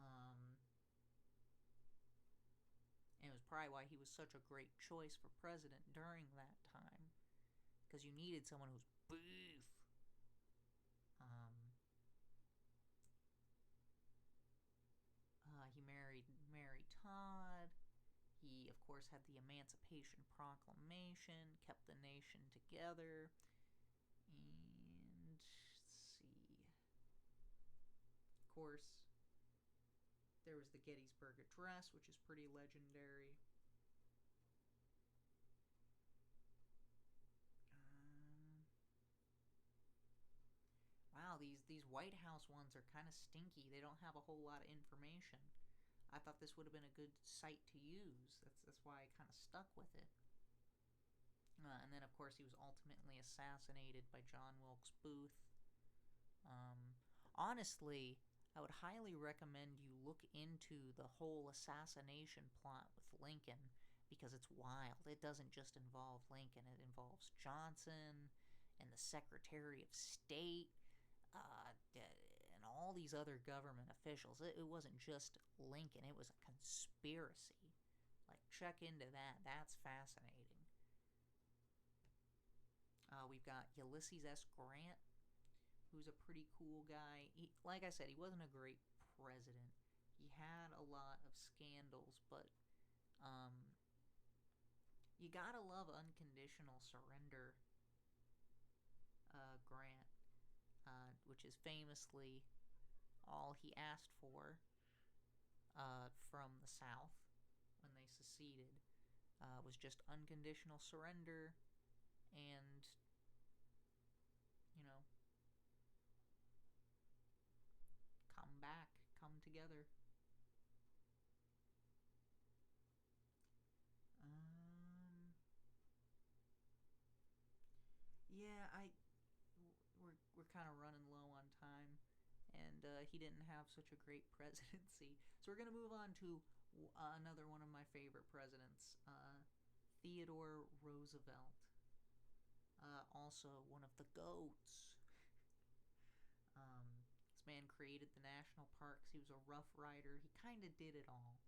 Um, and it was probably why he was such a great choice for president during that time, because you needed someone who's beef. Um, he married Mary Todd. He, of course, had the Emancipation Proclamation, kept the nation together, and let's see. Of course, there was the Gettysburg Address, which is pretty legendary. Um, wow, these White House ones are kind of stinky. They don't have a whole lot of information. I thought this would have been a good site to use. That's why I kind of stuck with it. And then, of course, he was ultimately assassinated by John Wilkes Booth. Um, Honestly, I would highly recommend you look into the whole assassination plot with Lincoln, because it's wild. It doesn't just involve Lincoln, it involves Johnson and the Secretary of State, and all these other government officials. It wasn't just Lincoln, it was a conspiracy. Like, check into that. That's fascinating. We've got Ulysses S. Grant, who's a pretty cool guy. Like I said, he wasn't a great president. He had a lot of scandals, but um, you gotta love unconditional surrender, Grant, which which is famously all he asked for from the South when they seceded, was just unconditional surrender and, you know, come back, come together. Yeah, we're kind of running low on time, and he didn't have such a great presidency. So we're gonna move on to another one of my favorite presidents, Theodore Roosevelt. Also one of the goats. This man created the national parks. He was a rough rider. He kind of did it all.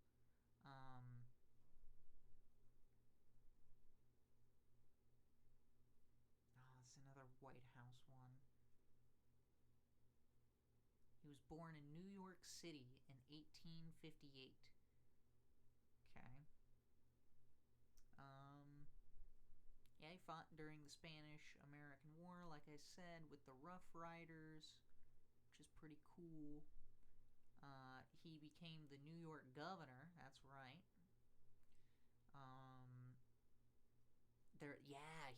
It's another White House one. He was born in New York City in 1858. Okay. Yeah, he fought during the Spanish-American War, like I said, with the Rough Riders, which is pretty cool. He became the New York governor. That's right.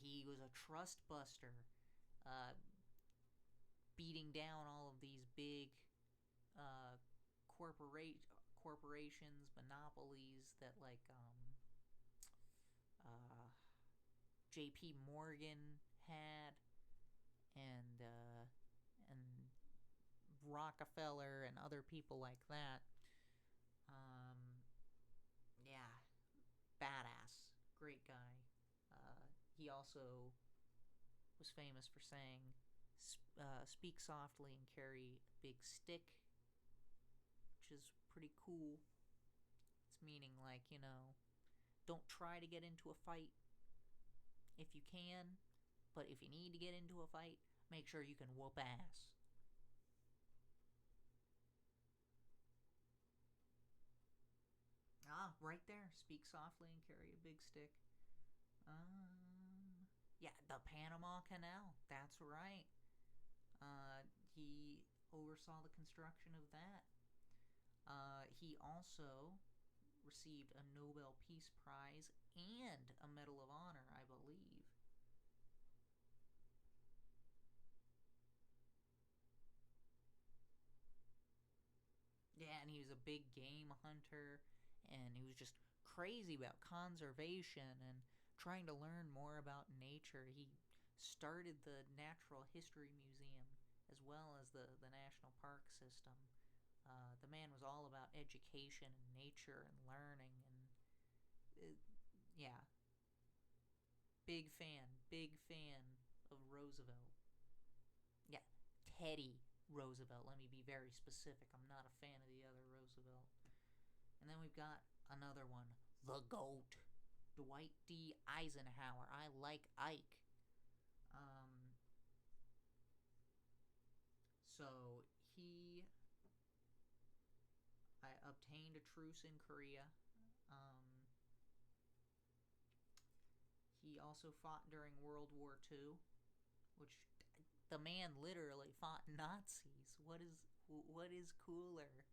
He was a trust buster, beating down all of these big corporations, monopolies that J.P. Morgan had, and Rockefeller and other people like that. Yeah, badass, great guy. He also was famous for saying, "Speak softly and carry a big stick," which is pretty cool. It's meaning don't try to get into a fight if you can, but if you need to get into a fight, make sure you can whoop ass. Right there. Speak softly and carry a big stick. Yeah, the Panama Canal. That's right. He oversaw the construction of that. He also received a Nobel Peace Prize and a Medal of Honor, I believe. Yeah, and he was a big game hunter, and he was just crazy about conservation and trying to learn more about nature. He started the Natural History Museum as well as the National Park System. The man was all about education and nature and learning, and yeah, big fan of Roosevelt. Yeah, Teddy Roosevelt. Let me be very specific. I'm not a fan of the other Roosevelt. And then we've got another one, the GOAT, Dwight D. Eisenhower. I like Ike. So he obtained a truce in Korea. He also fought during World War II, which the man literally fought Nazis. What is cooler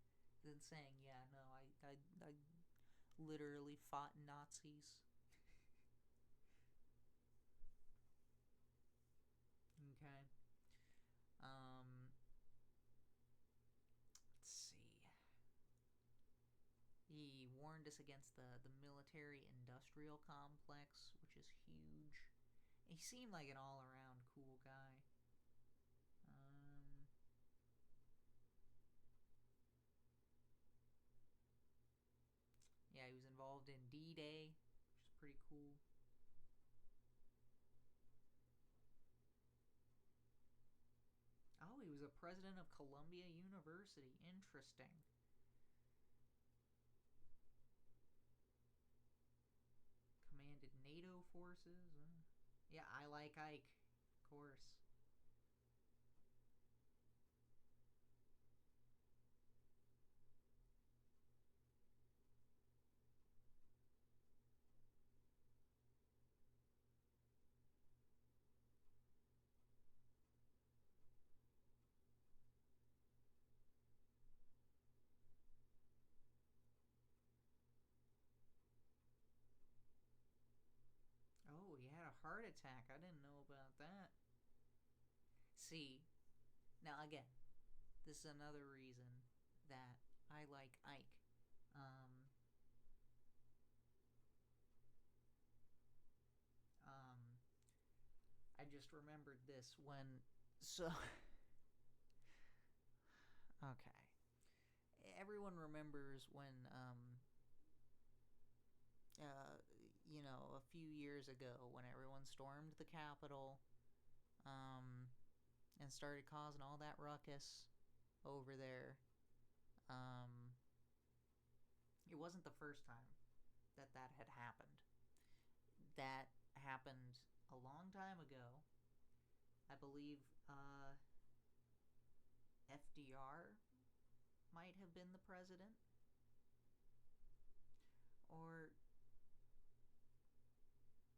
than saying, yeah, no, I literally fought Nazis? Okay. Let's see. He warned us against the military-industrial complex, which is huge. He seemed like an all-around cool guy. Yeah, he was involved in D-Day, which is pretty cool. Oh, he was a president of Columbia University. Interesting. Commanded NATO forces. Yeah, I like Ike, of course. heart attack. I didn't know about that. See, now again, this is another reason that I like Ike. Um, um, I just remembered this when. So. Okay. Everyone remembers when, a few years ago when everyone stormed the Capitol, and started causing all that ruckus over there. Um, it wasn't the first time that had happened. That happened a long time ago. I believe FDR might have been the president, or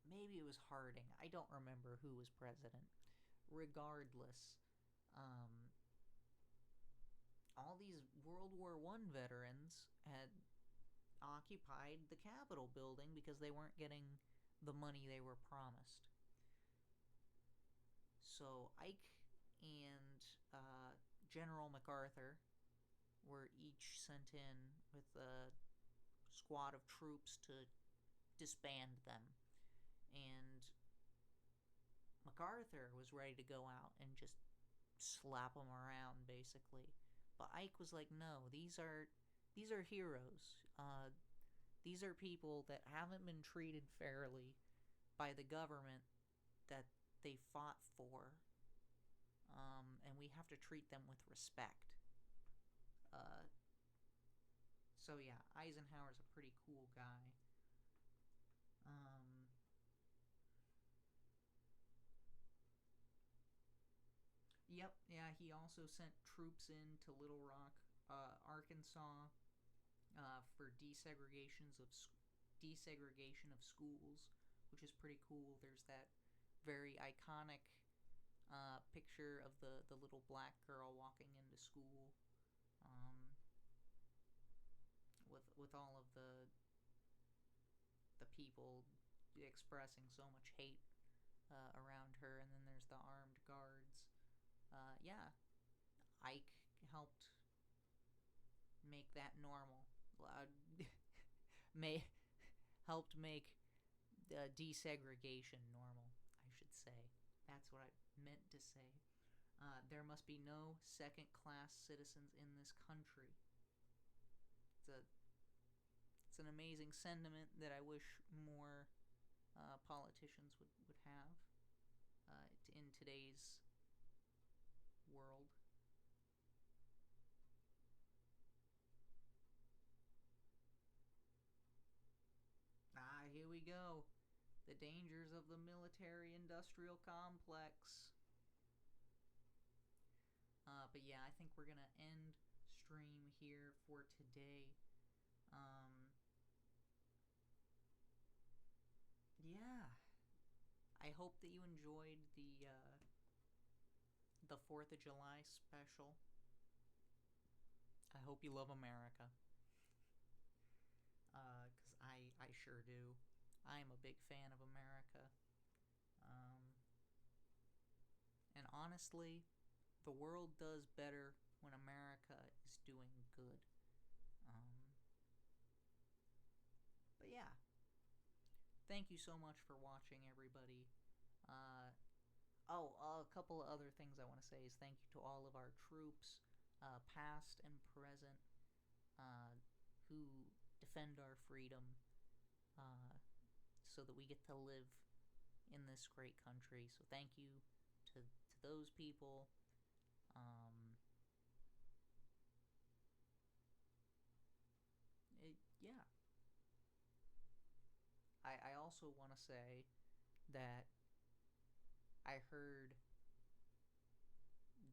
maybe it was Harding. I don't remember who was president. Regardless, all these World War I veterans had occupied the Capitol building because they weren't getting the money they were promised. So Ike and General MacArthur were each sent in with a squad of troops to disband them. And MacArthur was ready to go out and just slap them around, basically. But Ike was like, no, these are heroes. These are people that haven't been treated fairly by the government that they fought for. And we have to treat them with respect. So yeah, Eisenhower's a pretty cool guy. Yep, yeah, he also sent troops in to Little Rock, Arkansas, for desegregation of schools, which is pretty cool. There's that very iconic picture of the little black girl walking into school, with all of the people expressing so much hate around her, and then there's the armed guards. Yeah, Ike helped make that normal. Helped make desegregation normal, I should say. That's what I meant to say. There must be no second-class citizens in this country. It's an amazing sentiment that I wish more politicians would have in today's world. Here we go. The dangers of the military-industrial complex. But yeah, I think we're gonna end stream here for today. Yeah, I hope that you enjoyed the 4th of July special. I hope you love America, because I sure do. I'm a big fan of America. And honestly, the world does better when America is doing good. But yeah, thank you so much for watching, everybody. A couple of other things I want to say is thank you to all of our troops, past and present, who defend our freedom, so that we get to live in this great country. So thank you to those people. Yeah. I also want to say that I heard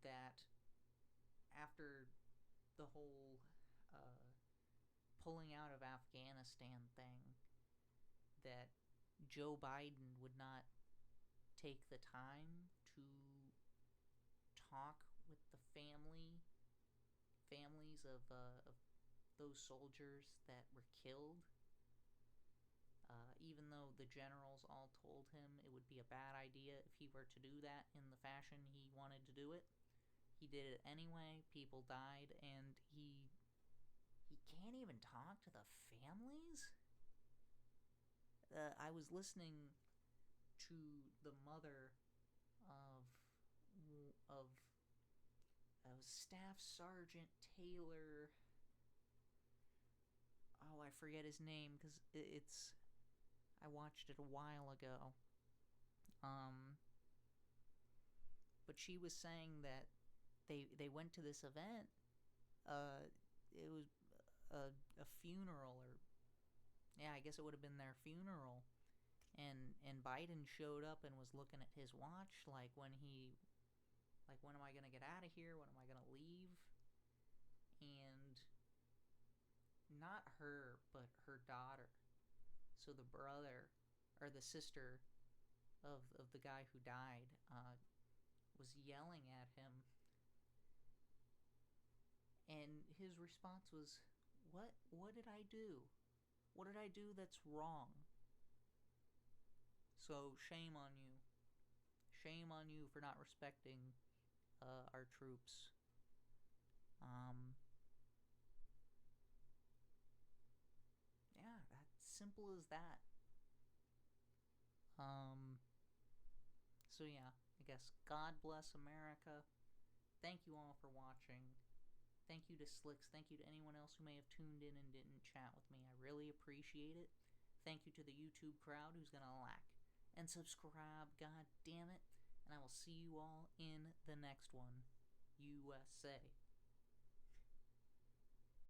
that after the whole pulling out of Afghanistan thing, that Joe Biden would not take the time to talk with the families of those soldiers that were killed. even though the generals all told him it would be a bad idea if he were to do that in the fashion he wanted to do it. He did it anyway, people died, and he can't even talk to the families? I was listening to the mother of Staff Sergeant Taylor. Oh, I forget his name because it's. I watched it a while ago. But she was saying that they went to this event. It was a funeral, or yeah, I guess it would have been their funeral. And Biden showed up and was looking at his watch, like when am I gonna get out of here? When am I gonna leave? And not her, but her daughter. So the brother, or the sister of the guy who died, was yelling at him. And his response was, What did I do? What did I do that's wrong? So shame on you. Shame on you for not respecting our troops. Yeah, that's simple as that. So yeah, I guess God bless America. Thank you all for watching. Thank you to Slicks. Thank you to anyone else who may have tuned in and didn't chat with me. I really appreciate it. Thank you to the YouTube crowd who's gonna like and subscribe. God damn it. And I will see you all in the next one. USA.